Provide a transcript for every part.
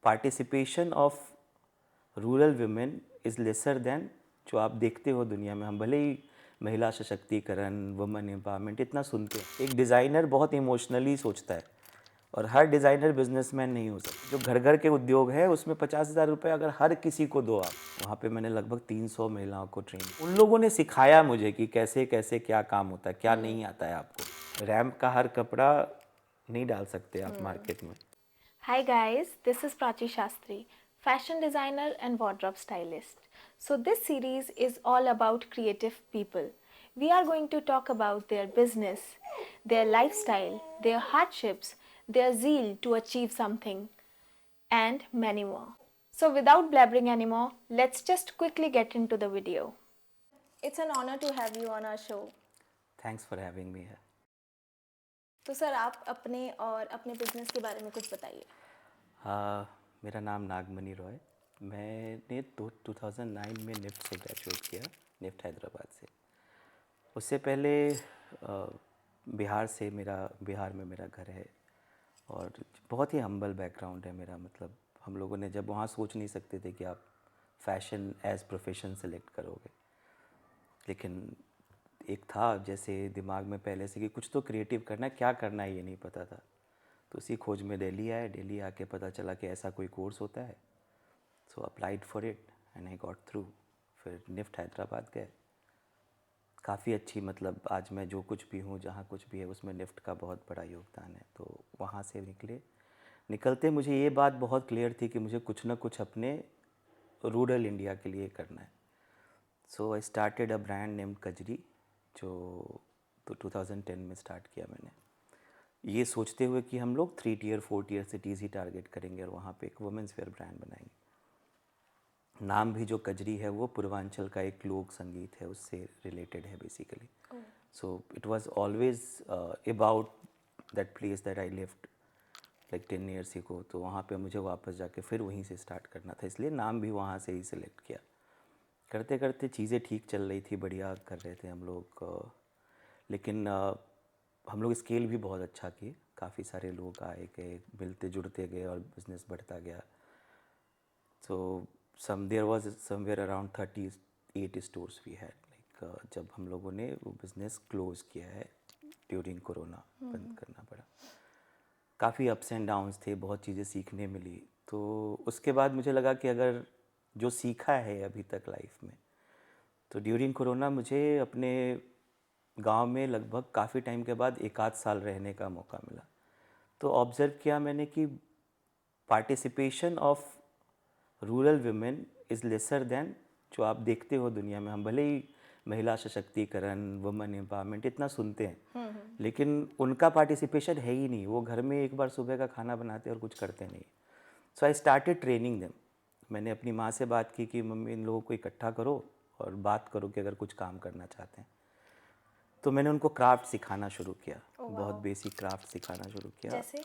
Participation of rural women is lesser than जो आप देखते हो दुनिया में। हम भले ही महिला सशक्तिकरण, वुमेन एम्पावरमेंट इतना सुनते हैं, एक डिज़ाइनर बहुत इमोशनली सोचता है और हर डिज़ाइनर बिजनेसमैन नहीं हो सकता। जो घर घर के उद्योग है उसमें 50,000 रुपये अगर हर किसी को दो आप, वहाँ पे मैंने लगभग 300 महिलाओं को ट्रेन, उन लोगों ने सिखाया मुझे कि कैसे कैसे क्या काम होता है, क्या नहीं आता है आपको। रैम्प का हर कपड़ा नहीं डाल सकते आप मार्केट में। Hi guys, this is Prachi Shastri, fashion designer and wardrobe stylist. So this series is all about creative people. We are going to talk about their business, their lifestyle, their hardships, their zeal to achieve something, and many more. So without blabbering anymore, let's just quickly get into the video. It's an honor to have you on our show. Thanks for having me है। तो sir आप अपने और अपने business के बारे में कुछ बताइए। मेरा नाम नागमणि रॉय। मैंने 2009 में निफ्ट से ग्रेजुएट किया, निफ्ट हैदराबाद से। उससे पहले बिहार में मेरा घर है और बहुत ही हम्बल बैकग्राउंड है मेरा। मतलब हम लोगों ने जब वहाँ सोच नहीं सकते थे कि आप फैशन एज प्रोफेशन सेलेक्ट करोगे, लेकिन एक था जैसे दिमाग में पहले से कि कुछ तो क्रिएटिव करना है, क्या करना है ये नहीं पता था। तो उसी खोज में दिल्ली आए। दिल्ली आके पता चला कि ऐसा कोई कोर्स होता है, so applied for it and I got through. फिर निफ्ट हैदराबाद गए। काफ़ी अच्छी, मतलब आज मैं जो कुछ भी हूँ, जहाँ कुछ भी है, उसमें निफ्ट का बहुत बड़ा योगदान है। तो वहाँ से निकलते मुझे ये बात बहुत क्लियर थी कि मुझे कुछ ना कुछ अपने रूरल इंडिया के लिए करना है। So I started a brand named Kajri, जो 2010 में स्टार्ट किया मैंने, ये सोचते हुए कि हम लोग 3 टियर 4 टियर सिटीज़ ही टारगेट करेंगे और वहाँ पे एक वुमेंस वेयर ब्रांड बनाएंगे। नाम भी जो कजरी है वो पूर्वांचल का एक लोक संगीत है, उससे रिलेटेड है basically. So it was always about that place that I lived like 10 years को। तो वहाँ पे मुझे वापस जाके फिर वहीं से स्टार्ट करना था, इसलिए नाम भी वहाँ से ही सिलेक्ट किया। करते करते चीज़ें ठीक चल रही थी, बढ़िया कर रहे थे हम लोग। लेकिन हम लोग स्केल भी बहुत अच्छा किए। काफ़ी सारे लोग आए गए, मिलते जुड़ते गए और बिज़नेस बढ़ता गया। So there was somewhere around 38 stores we had. Like जब हम लोगों ने वो बिज़नेस क्लोज़ किया है ड्यूरिंग कोरोना, बंद करना पड़ा। काफ़ी अप्स एंड डाउन्स थे, बहुत चीज़ें सीखने मिली। तो उसके बाद मुझे लगा कि अगर जो सीखा है अभी तक लाइफ में, तो ड्यूरिंग कोरोना मुझे अपने गांव में लगभग काफ़ी टाइम के बाद 1 आध साल रहने का मौका मिला। तो ऑब्ज़र्व किया मैंने कि participation of rural women is lesser than जो आप देखते हो दुनिया में। हम भले ही महिला सशक्तिकरण, वुमेन एम्पावरमेंट इतना सुनते हैं, लेकिन उनका पार्टिसिपेशन है ही नहीं। वो घर में एक बार सुबह का खाना बनाते और कुछ करते नहीं। सो आई स्टार्टेड ट्रेनिंग देम। मैंने अपनी माँ से बात की कि मम्मी इन लोगों को इकट्ठा करो और बात करो कि अगर कुछ काम करना चाहते हैं। तो मैंने उनको क्राफ्ट सिखाना शुरू किया, बहुत बेसिक क्राफ्ट सिखाना शुरू किया। जैसे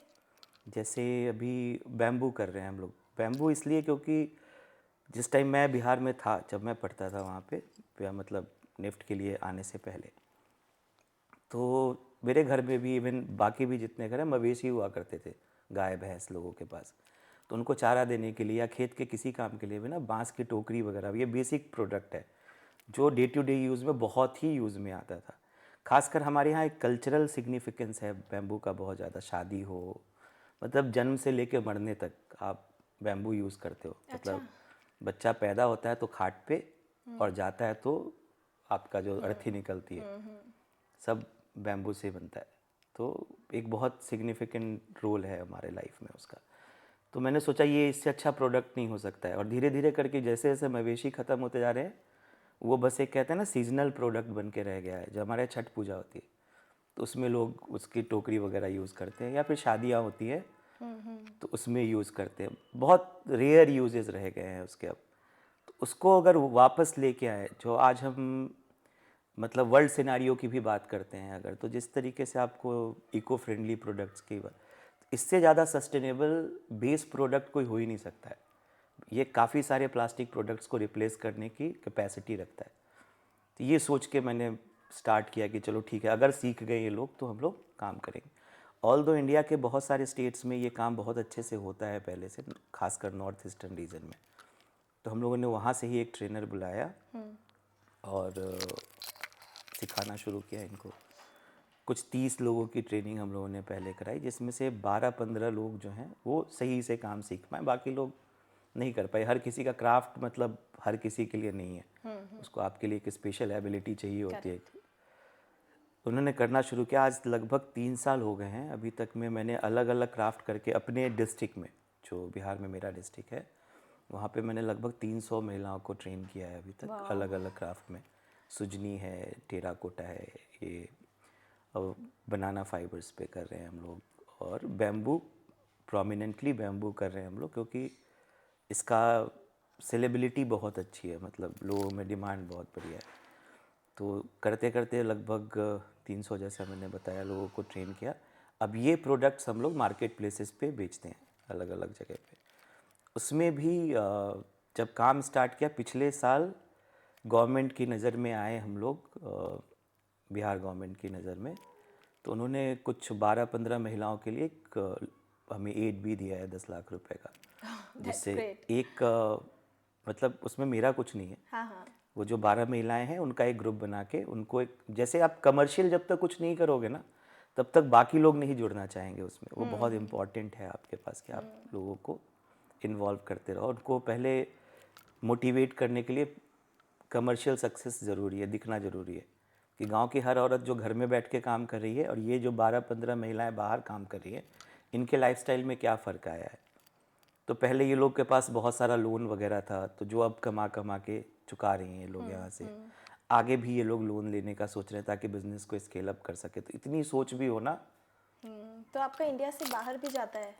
जैसे अभी बैम्बू कर रहे हैं हम लोग। बैम्बू इसलिए क्योंकि जिस टाइम मैं बिहार में था, जब मैं पढ़ता था वहाँ पे, मतलब निफ्ट के लिए आने से पहले, तो मेरे घर में भी, इवन बाकी भी जितने घर हैं, मवेशी हुआ करते थे, गाय भैंस लोगों के पास। तो उनको चारा देने के लिए या खेत के किसी काम के लिए भी ना बांस की टोकरी वगैरह, ये बेसिक प्रोडक्ट है जो डे टू डे यूज़ में बहुत ही यूज़ में आता था। खासकर हमारे यहाँ एक कल्चरल सिग्निफिकेंस है बैम्बू का बहुत ज़्यादा। शादी हो, मतलब जन्म से लेके मरने तक आप बैम्बू यूज़ करते हो। मतलब बच्चा पैदा होता है तो खाट पे, और जाता है तो आपका जो अर्थी निकलती है, सब बैम्बू से बनता है। तो एक बहुत सिग्निफिकेंट रोल है हमारे लाइफ में उसका। तो मैंने सोचा ये इससे अच्छा प्रोडक्ट नहीं हो सकता है। और धीरे धीरे करके जैसे जैसे मवेशी ख़त्म होते जा रहे हैं, वो बस एक कहते हैं ना सीजनल प्रोडक्ट बन के रह गया है। जब हमारे छठ पूजा होती है तो उसमें लोग उसकी टोकरी वगैरह यूज़ करते हैं, या फिर शादियाँ होती है तो उसमें यूज़ करते हैं। बहुत रेयर यूजेस रह गए हैं उसके अब। तो उसको अगर वापस लेके आए, जो आज हम मतलब वर्ल्ड सिनारियो की भी बात करते हैं अगर, तो जिस तरीके से आपको इको फ्रेंडली प्रोडक्ट्स की बात, इससे ज़्यादा सस्टेनेबल बेस प्रोडक्ट कोई हो ही नहीं सकता है। ये काफ़ी सारे प्लास्टिक प्रोडक्ट्स को रिप्लेस करने की कैपेसिटी रखता है। तो ये सोच के मैंने स्टार्ट किया कि चलो ठीक है, अगर सीख गए ये लोग तो हम लोग काम करेंगे। ऑल दो इंडिया के बहुत सारे स्टेट्स में ये काम बहुत अच्छे से होता है पहले से, खासकर नॉर्थ ईस्टर्न रीजन में। तो हम लोगों ने वहाँ से ही एक ट्रेनर बुलाया और सिखाना शुरू किया इनको। कुछ 30 लोगों की ट्रेनिंग हम लोगों ने पहले कराई, जिसमें से 12-15 लोग जो हैं वो सही से काम सीख पाए, बाकी लोग नहीं कर पाए। हर किसी का क्राफ्ट मतलब हर किसी के लिए नहीं है, उसको आपके लिए एक स्पेशल एबिलिटी चाहिए होती है। उन्होंने करना शुरू किया। आज लगभग 3 साल हो गए हैं। अभी तक में मैंने अलग अलग क्राफ्ट करके अपने डिस्ट्रिक्ट में, जो बिहार में मेरा डिस्ट्रिक्ट है, वहाँ पे मैंने लगभग 300 महिलाओं को ट्रेन किया है अभी तक, अलग अलग क्राफ्ट में। सुजनी है, टेराकोटा है, ये और बनाना फाइबर्स पे कर रहे हैं हम लोग, और बैम्बू, प्रोमिनेंटली बैम्बू कर रहे हैं हम लोग, क्योंकि इसका सेलेबिलिटी बहुत अच्छी है, मतलब लोगों में डिमांड बहुत बढ़िया है। तो करते करते लगभग 300, जैसा मैंने बताया, लोगों को ट्रेन किया। अब ये प्रोडक्ट्स हम लोग मार्केट प्लेसेस पे बेचते हैं अलग अलग जगह पे। उसमें भी जब काम स्टार्ट किया पिछले साल, गवर्नमेंट की नज़र में आए हम लोग, बिहार गवर्नमेंट की नज़र में, तो उन्होंने कुछ 12-15 महिलाओं के लिए एक हमें एड भी दिया है 10 लाख रुपए का, जिससे एक मतलब उसमें मेरा कुछ नहीं है। हाँ। वो जो 12 महिलाएं हैं उनका एक ग्रुप बना के उनको एक, जैसे आप कमर्शियल जब तक कुछ नहीं करोगे ना, तब तक बाकी लोग नहीं जुड़ना चाहेंगे उसमें। वो बहुत इम्पॉर्टेंट है आपके पास कि आप लोगों को इन्वॉल्व करते रहो। उनको पहले मोटिवेट करने के लिए कमर्शियल सक्सेस ज़रूरी है, दिखना ज़रूरी है कि गांव की हर औरत जो घर में बैठ के काम कर रही है और ये जो 12-15 महिलाएं बाहर काम कर रही हैं, इनके लाइफस्टाइल में क्या फ़र्क आया है। तो पहले ये लोग के पास बहुत सारा लोन वगैरह था, तो जो अब कमा कमा के चुका रही हैं ये लोग यहाँ से। आगे भी ये लोग लोन लेने का सोच रहे हैं ताकि बिजनेस को स्केल अप कर सके। तो इतनी सोच भी होना। तो आपका इंडिया से बाहर भी जाता है?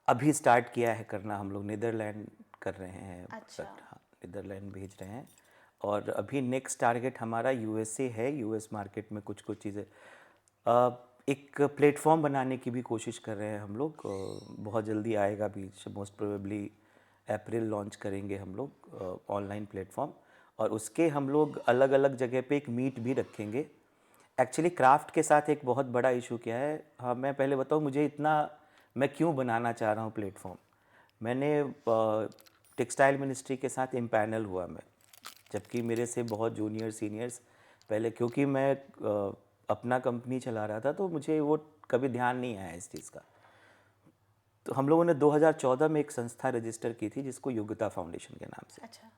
अभी स्टार्ट किया है करना, हम लोग नीदरलैंड कर रहे हैं। अच्छा। हाँ, नीदरलैंड भेज रहे हैं। और अभी नेक्स्ट टारगेट हमारा यूएसए है। यूएस मार्केट में कुछ कुछ चीज़ें, एक प्लेटफॉर्म बनाने की भी कोशिश कर रहे हैं हम लोग। बहुत जल्दी आएगा भी, मोस्ट प्रोबेबली अप्रैल लॉन्च करेंगे हम लोग ऑनलाइन प्लेटफॉर्म। और उसके हम लोग अलग अलग जगह पे एक मीट भी रखेंगे। एक्चुअली क्राफ्ट के साथ एक बहुत बड़ा इशू क्या है, हाँ मैं पहले बताऊँ मुझे इतना, मैं क्यों बनाना चाह रहा हूँ प्लेटफॉर्म। मैंने टेक्सटाइल मिनिस्ट्री के साथ इम्पैनल हुआ मैं, जबकि मेरे से बहुत जूनियर सीनियर्स पहले, क्योंकि मैं अपना कंपनी चला रहा था तो मुझे वो कभी ध्यान नहीं आया इस चीज़ का। तो हम लोगों ने 2014 में एक संस्था रजिस्टर की थी जिसको योग्यता फाउंडेशन के नाम से। अच्छा।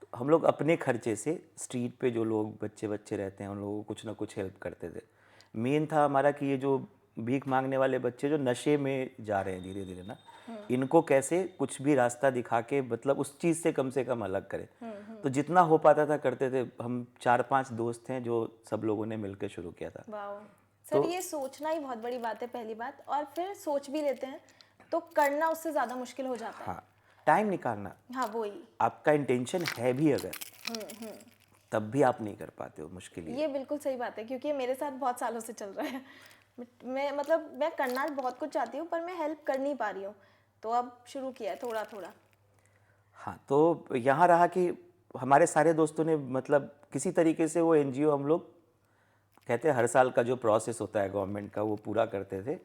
तो हम लोग अपने खर्चे से स्ट्रीट पे जो लोग बच्चे बच्चे रहते हैं उन लोगों को कुछ ना कुछ हेल्प करते थे। मेन था हमारा कि ये जो भीख मांगने वाले बच्चे जो नशे में जा रहे हैं धीरे धीरे ना, इनको कैसे कुछ भी रास्ता दिखा के मतलब उस चीज़ से कम अलग करें। तो जितना हो पाता था करते थे। हम 4-5 दोस्त हैं जो सब लोगों ने मिलकर शुरू किया था। वाओ सर, ये सोचना ही बहुत बड़ी बात है पहली बात, और फिर सोच भी लेते हैं तो करना उससे ज़्यादा मुश्किल हो जाता है। हाँ, टाइम निकालना। हाँ वही। आपका इंटेंशन है भी अगर, तब भी आप नहीं कर पाते हो, मुश्किल ही है। ये बिल्कुल सही बात है, क्योंकि ये मेरे साथ बहुत सालों से चल रहा है। मैं मतलब मैं करना बहुत कुछ चाहती हूँ पर मैं हेल्प कर नहीं पा रही हूँ, तो अब शुरू किया है थोड़ा थोड़ा। हाँ, तो यहाँ रहा कि हमारे सारे दोस्तों ने मतलब किसी तरीके से वो एनजीओ, हम लोग कहते हैं हर साल का जो प्रोसेस होता है गवर्नमेंट का, वो पूरा करते थे।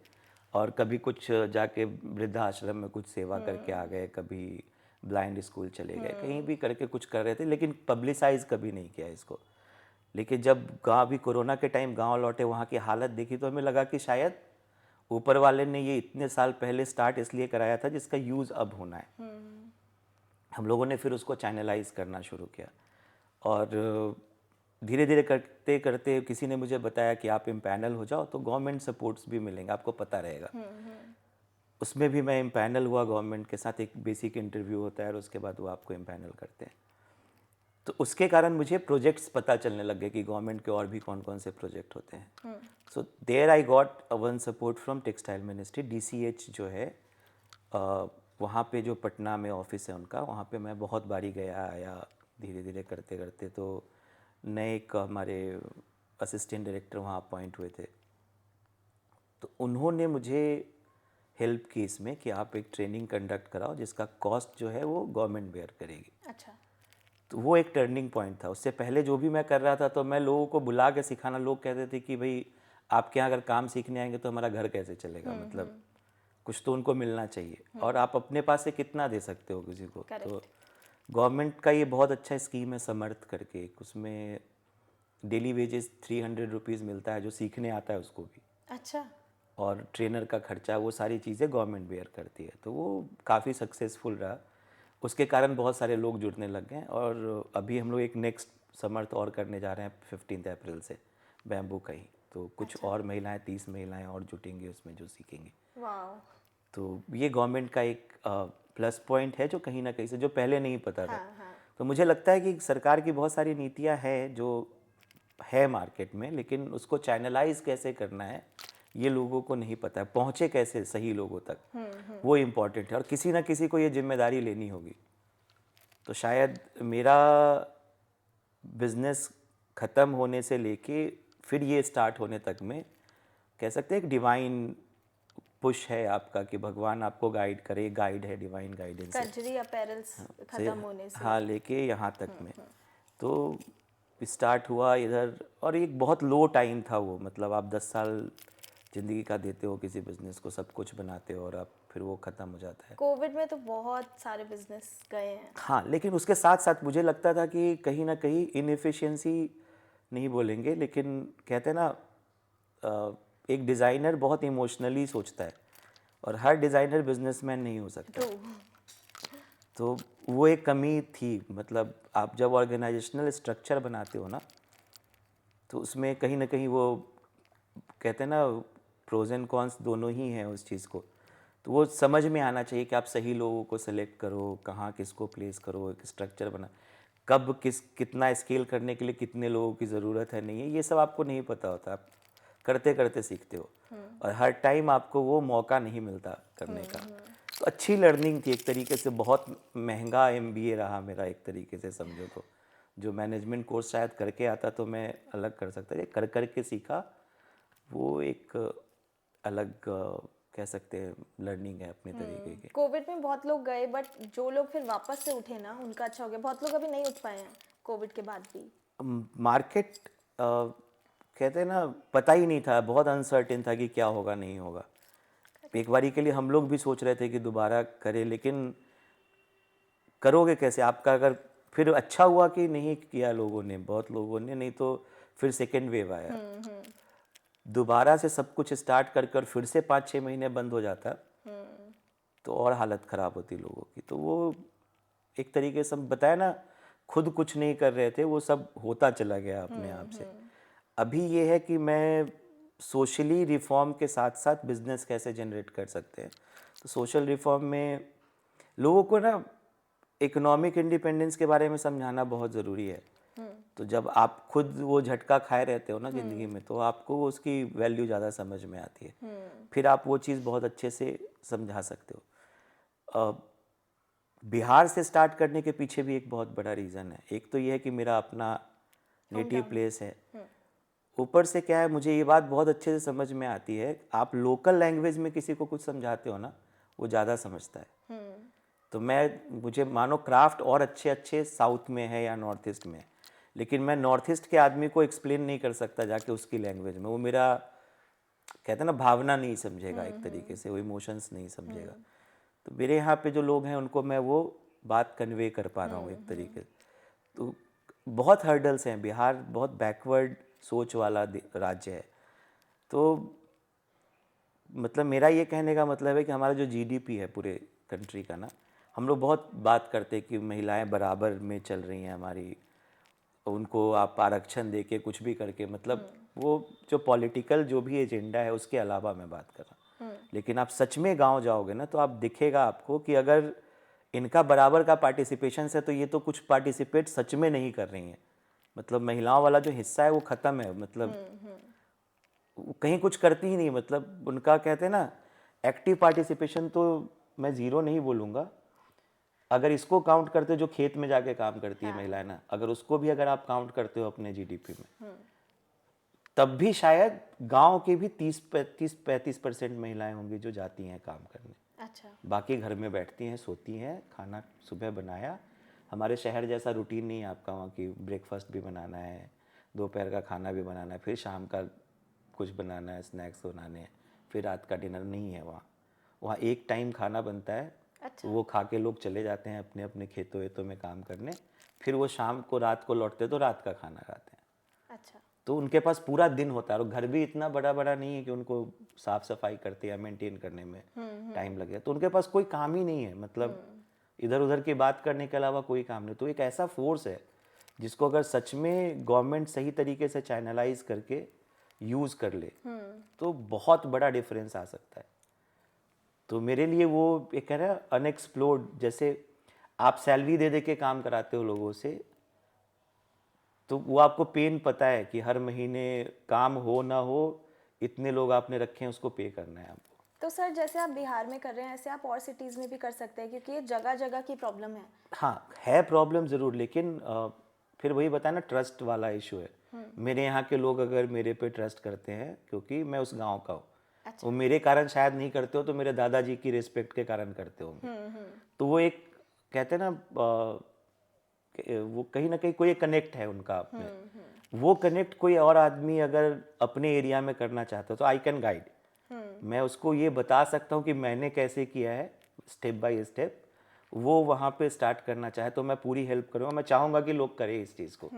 और कभी कुछ जाके वृद्धाश्रम में कुछ सेवा करके आ गए, कभी ब्लाइंड स्कूल चले गए, कहीं भी करके कुछ कर रहे थे, लेकिन पब्लिसाइज कभी नहीं किया इसको। लेकिन जब गांव भी कोरोना के टाइम गांव लौटे, वहाँ की हालत देखी, तो हमें लगा कि शायद ऊपर वाले ने ये इतने साल पहले स्टार्ट इसलिए कराया था जिसका यूज़ अब होना है। हम लोगों ने फिर उसको चैनलाइज करना शुरू किया। और धीरे धीरे करते करते किसी ने मुझे बताया कि आप इम्पैनल हो जाओ तो गवर्नमेंट सपोर्ट्स भी मिलेंगे, आपको पता रहेगा। उसमें भी मैं इम्पैनल हुआ गवर्नमेंट के साथ। एक बेसिक इंटरव्यू होता है और उसके बाद वो आपको इम्पैनल करते हैं। तो उसके कारण मुझे प्रोजेक्ट्स पता चलने लग गए कि गवर्नमेंट के और भी कौन कौन से प्रोजेक्ट होते हैं। So there I got one support from textile ministry, DCH जो है, वहाँ पे जो पटना में ऑफिस है उनका, वहाँ पे मैं बहुत बारी गया आया धीरे धीरे करते करते। तो नए एक हमारे असिस्टेंट डायरेक्टर वहाँ अपॉइंट हुए थे, तो उन्होंने मुझे हेल्प की इसमें कि आप एक ट्रेनिंग कंडक्ट कराओ जिसका कॉस्ट जो है वो गवर्नमेंट बेयर करेगी। अच्छा। तो वो एक टर्निंग पॉइंट था। उससे पहले जो भी मैं कर रहा था तो मैं लोगों को बुला के सिखाना, लोग कहते थे कि भाई आपके यहाँ अगर काम सीखने आएंगे तो हमारा घर कैसे चलेगा, मतलब कुछ तो उनको मिलना चाहिए, और आप अपने पास से कितना दे सकते हो किसी को। तो गवर्नमेंट का ये बहुत अच्छा स्कीम है समर्थ करके, उसमें डेली वेजेस 300 रुपीज़ मिलता है जो सीखने आता है उसको भी, अच्छा। और ट्रेनर का खर्चा, वो सारी चीज़ें गवर्नमेंट बेयर करती है। तो वो काफ़ी सक्सेसफुल रहा, उसके कारण बहुत सारे लोग जुड़ने लग गए। और अभी हम लोग एक नेक्स्ट समर्थ और करने जा रहे हैं 15 अप्रैल से, बैम्बू का ही। तो कुछ और महिलाएं, 30 महिलाएं और जुटेंगी उसमें जो सीखेंगी। वाह। तो ये गवर्नमेंट का एक प्लस पॉइंट है जो कहीं ना कहीं से, जो पहले नहीं पता था। हाँ। तो मुझे लगता है कि सरकार की बहुत सारी नीतियां हैं जो है मार्केट में, लेकिन उसको चैनलाइज कैसे करना है ये लोगों को नहीं पता है, पहुँचे कैसे सही लोगों तक, वो इम्पॉर्टेंट है, और किसी ना किसी को ये जिम्मेदारी लेनी होगी। तो शायद मेरा बिजनेस ख़त्म होने से लेके फिर ये स्टार्ट होने तक में कह सकते हैं एक डिवाइन पुश है आपका, कि भगवान आपको गाइड करे, गाइड है, डिवाइन गाइडेंस है। कजरी अपैरल्स खत्म होने से। हाँ, लेके यहाँ तक में। तो स्टार्ट हुआ इधर, और एक बहुत लो टाइम था वो, मतलब आप 10 साल ज़िंदगी का देते हो किसी बिज़नेस को, सब कुछ बनाते हो, और आप फिर वो ख़त्म हो जाता है। कोविड में तो बहुत सारे बिजनेस गए हैं। हाँ, लेकिन उसके साथ साथ मुझे लगता था कि कहीं ना कहीं इनएफिशिएंसी नहीं बोलेंगे, लेकिन कहते हैं ना, एक डिज़ाइनर बहुत इमोशनली सोचता है, और हर डिज़ाइनर बिजनेसमैन नहीं हो सकता। तो वो एक कमी थी, मतलब आप जब ऑर्गेनाइजेशनल स्ट्रक्चर बनाते हो ना, तो उसमें कहीं ना कहीं वो कहते हैं ना, प्रोज एंड कॉन्स दोनों ही हैं उस चीज़ को। तो वो समझ में आना चाहिए कि आप सही लोगों को सेलेक्ट करो, कहाँ किसको प्लेस करो, एक स्ट्रक्चर बना, कब कितना स्केल करने के लिए कितने लोगों की ज़रूरत है, नहीं है, ये सब आपको नहीं पता होता, आप करते करते सीखते हो, और हर टाइम आपको वो मौका नहीं मिलता करने का। तो अच्छी लर्निंग थी एक तरीके से, बहुत महंगा MBA रहा मेरा एक तरीके से समझो तो। जो मैनेजमेंट कोर्स शायद करके आता तो मैं अलग कर सकता, ये कर कर के सीखा, वो एक अलग कह सकते हैं लर्निंग है अपने तरीके की। कोविड में बहुत लोग गए, बट जो लोग फिर वापस से उठे ना, उनका अच्छा हो गया। बहुत लोग अभी नहीं उठ पाए हैं कोविड के बाद भी। मार्केट कहते हैं ना, पता ही नहीं था, बहुत अनसर्टेन था कि क्या होगा नहीं होगा। एक बारी के लिए हम लोग भी सोच रहे थे कि दोबारा करें, लेकिन करोगे कैसे, आपका अगर फिर अच्छा हुआ कि नहीं किया लोगों ने, बहुत लोगों ने, नहीं तो फिर सेकेंड वेव आया, दोबारा से सब कुछ स्टार्ट कर कर फिर से 5-6 महीने बंद हो जाता, तो और हालत ख़राब होती लोगों की। तो वो एक तरीके से बताया ना, खुद कुछ नहीं कर रहे थे, वो सब होता चला गया अपने आप से। अभी ये है कि मैं सोशली रिफॉर्म के साथ साथ बिजनेस कैसे जनरेट कर सकते हैं। तो सोशल रिफॉर्म में लोगों को ना इकोनॉमिक इंडिपेंडेंस के बारे में समझाना बहुत ज़रूरी है। तो जब आप खुद वो झटका खाए रहते हो ना ज़िंदगी में, तो आपको उसकी वैल्यू ज़्यादा समझ में आती है, फिर आप वो चीज़ बहुत अच्छे से समझा सकते हो। बिहार से स्टार्ट करने के पीछे भी एक बहुत बड़ा रीज़न है। एक तो ये है कि मेरा अपना नेटिव प्लेस है, ऊपर से क्या है, मुझे ये बात बहुत अच्छे से समझ में आती है, आप लोकल लैंग्वेज में किसी को कुछ समझाते हो ना, वो ज़्यादा समझता है। तो मुझे मानो क्राफ्ट और अच्छे अच्छे साउथ में है या नॉर्थ ईस्ट में, लेकिन मैं नॉर्थ ईस्ट के आदमी को एक्सप्लेन नहीं कर सकता जाके उसकी लैंग्वेज में, वो मेरा कहते हैं ना भावना नहीं समझेगा, एक तरीके से वो इमोशंस नहीं समझेगा। तो मेरे यहाँ पे जो लोग हैं उनको मैं वो बात कन्वे कर पा रहा हूँ एक तरीके से। तो बहुत हर्डल्स हैं, बिहार बहुत बैकवर्ड सोच वाला राज्य है। तो मतलब मेरा ये कहने का मतलब है कि हमारा जो GDP है पूरे कंट्री का ना, हम लोग बहुत बात करते हैं कि महिलाएं बराबर में चल रही हैं हमारी, उनको आप आरक्षण दे के कुछ भी करके, मतलब वो जो पॉलिटिकल जो भी एजेंडा है उसके अलावा मैं बात कर रहा हूँ। लेकिन आप सच में गांव जाओगे ना, तो आप दिखेगा आपको कि अगर इनका बराबर का पार्टिसिपेशन है, तो ये तो कुछ पार्टिसिपेट सच में नहीं कर रही हैं, मतलब महिलाओं वाला जो हिस्सा है वो ख़त्म है, मतलब वो कहीं कुछ करती ही नहीं, मतलब उनका कहते हैं ना एक्टिव पार्टिसिपेशन, तो मैं ज़ीरो नहीं बोलूँगा, अगर इसको काउंट करते हो जो खेत में जाके काम करती है महिलाएं ना, अगर उसको भी अगर आप काउंट करते हो अपने GDP में, तब भी शायद गांव के भी 30-35% महिलाएं होंगी जो जाती हैं काम करने। अच्छा। बाकी घर में बैठती हैं, सोती हैं, खाना सुबह बनाया, हमारे शहर जैसा रूटीन नहीं है आपका वहाँ की, ब्रेकफास्ट भी बनाना है, दोपहर का खाना भी बनाना है, फिर शाम का कुछ बनाना है, स्नैक्स बनाने हैं, फिर रात का डिनर नहीं है वहाँ। वहाँ एक टाइम खाना बनता है, अच्छा। वो खा के लोग चले जाते हैं अपने अपने खेतों वेतों में काम करने, फिर वो शाम को रात को लौटते तो रात का खाना खाते हैं। अच्छा। तो उनके पास पूरा दिन होता है और घर भी इतना बड़ा बड़ा नहीं है कि उनको साफ सफाई करते या मेंटेन करने में टाइम लगे। तो उनके पास कोई काम ही नहीं है, मतलब इधर उधर की बात करने के अलावा कोई काम नहीं। तो एक ऐसा फोर्स है जिसको अगर सच में गवर्नमेंट सही तरीके से चैनलाइज करके यूज़ कर ले तो बहुत बड़ा डिफरेंस आ सकता है। तो मेरे लिए वो एक कह रहा है अनएक्सप्लोर्ड, जैसे आप सैलरी दे दे के काम कराते हो लोगों से, तो वो आपको पेन पता है कि हर महीने काम हो ना हो इतने लोग आपने रखे हैं, उसको पे करना है आपको। तो सर जैसे आप बिहार में कर रहे हैं ऐसे आप और सिटीज़ में भी कर सकते हैं, क्योंकि ये जगह जगह की प्रॉब्लम है। हाँ है प्रॉब्लम ज़रूर, लेकिन फिर वही बताया ना, ट्रस्ट वाला इशू है। मेरे यहाँ के लोग अगर मेरे पे ट्रस्ट करते हैं क्योंकि मैं उस गांव का हूँ, अच्छा। वो मेरे कारण शायद नहीं करते हो तो मेरे दादाजी की रिस्पेक्ट के कारण करते होंगे। तो वो एक कहते हैं ना वो कहीं ना कहीं कोई कनेक्ट है उनका अपने। वो कनेक्ट कोई और आदमी अगर अपने एरिया में करना चाहता है तो आई कैन गाइड। मैं उसको ये बता सकता हूँ कि मैंने कैसे किया है स्टेप बाय स्टेप। वो वहाँ पे स्टार्ट करना चाहे तो मैं पूरी हेल्प करूँगा। मैं चाहूँगा कि लोग करें इस चीज़ को।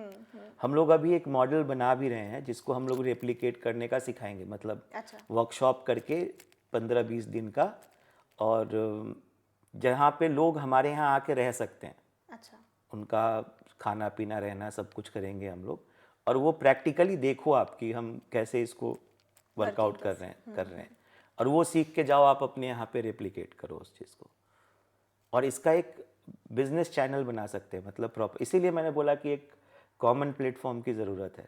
हम लोग अभी एक मॉडल बना भी रहे हैं जिसको हम लोग रेप्लिकेट करने का सिखाएंगे, मतलब अच्छा। वर्कशॉप करके 15-20 दिन का, और जहाँ पे लोग हमारे यहाँ आके रह सकते हैं। अच्छा। उनका खाना पीना रहना सब कुछ करेंगे हम लोग, और वो प्रैक्टिकली देखो आप कि हम कैसे इसको वर्कआउट कर रहे हैं और वो सीख के जाओ आप अपने यहाँ पे रेप्लिकेट करो उस चीज़ को। और इसका एक बिजनेस चैनल बना सकते हैं, मतलब प्रॉपर। इसीलिए मैंने बोला कि एक कॉमन प्लेटफॉर्म की ज़रूरत है।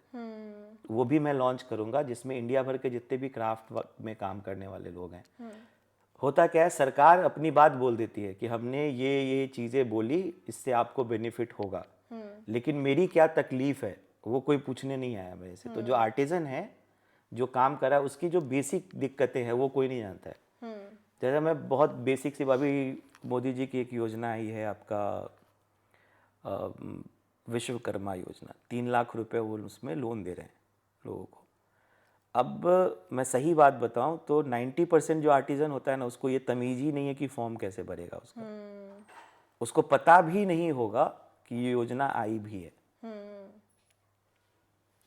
वो भी मैं लॉन्च करूँगा जिसमें इंडिया भर के जितने भी क्राफ्ट में काम करने वाले लोग हैं। होता क्या है, सरकार अपनी बात बोल देती है कि हमने ये चीज़ें बोली, इससे आपको बेनिफिट होगा, लेकिन मेरी क्या तकलीफ़ है वो कोई पूछने नहीं आया मेरे से। तो जो आर्टिज़न है जो काम कर रहा है उसकी जो बेसिक दिक्कतें हैं वो कोई नहीं जानता है। जैसे मैं बहुत बेसिक सी, अभी मोदी जी की एक योजना आई है आपका विश्वकर्मा योजना, 3 लाख रुपए वो उसमें लोन दे रहे हैं लोगों को। अब मैं सही बात बताऊं तो 90% जो आर्टिजन होता है ना, उसको ये तमीज़ ही नहीं है कि फॉर्म कैसे भरेगा उसका। उसको पता भी नहीं होगा कि ये योजना आई भी है।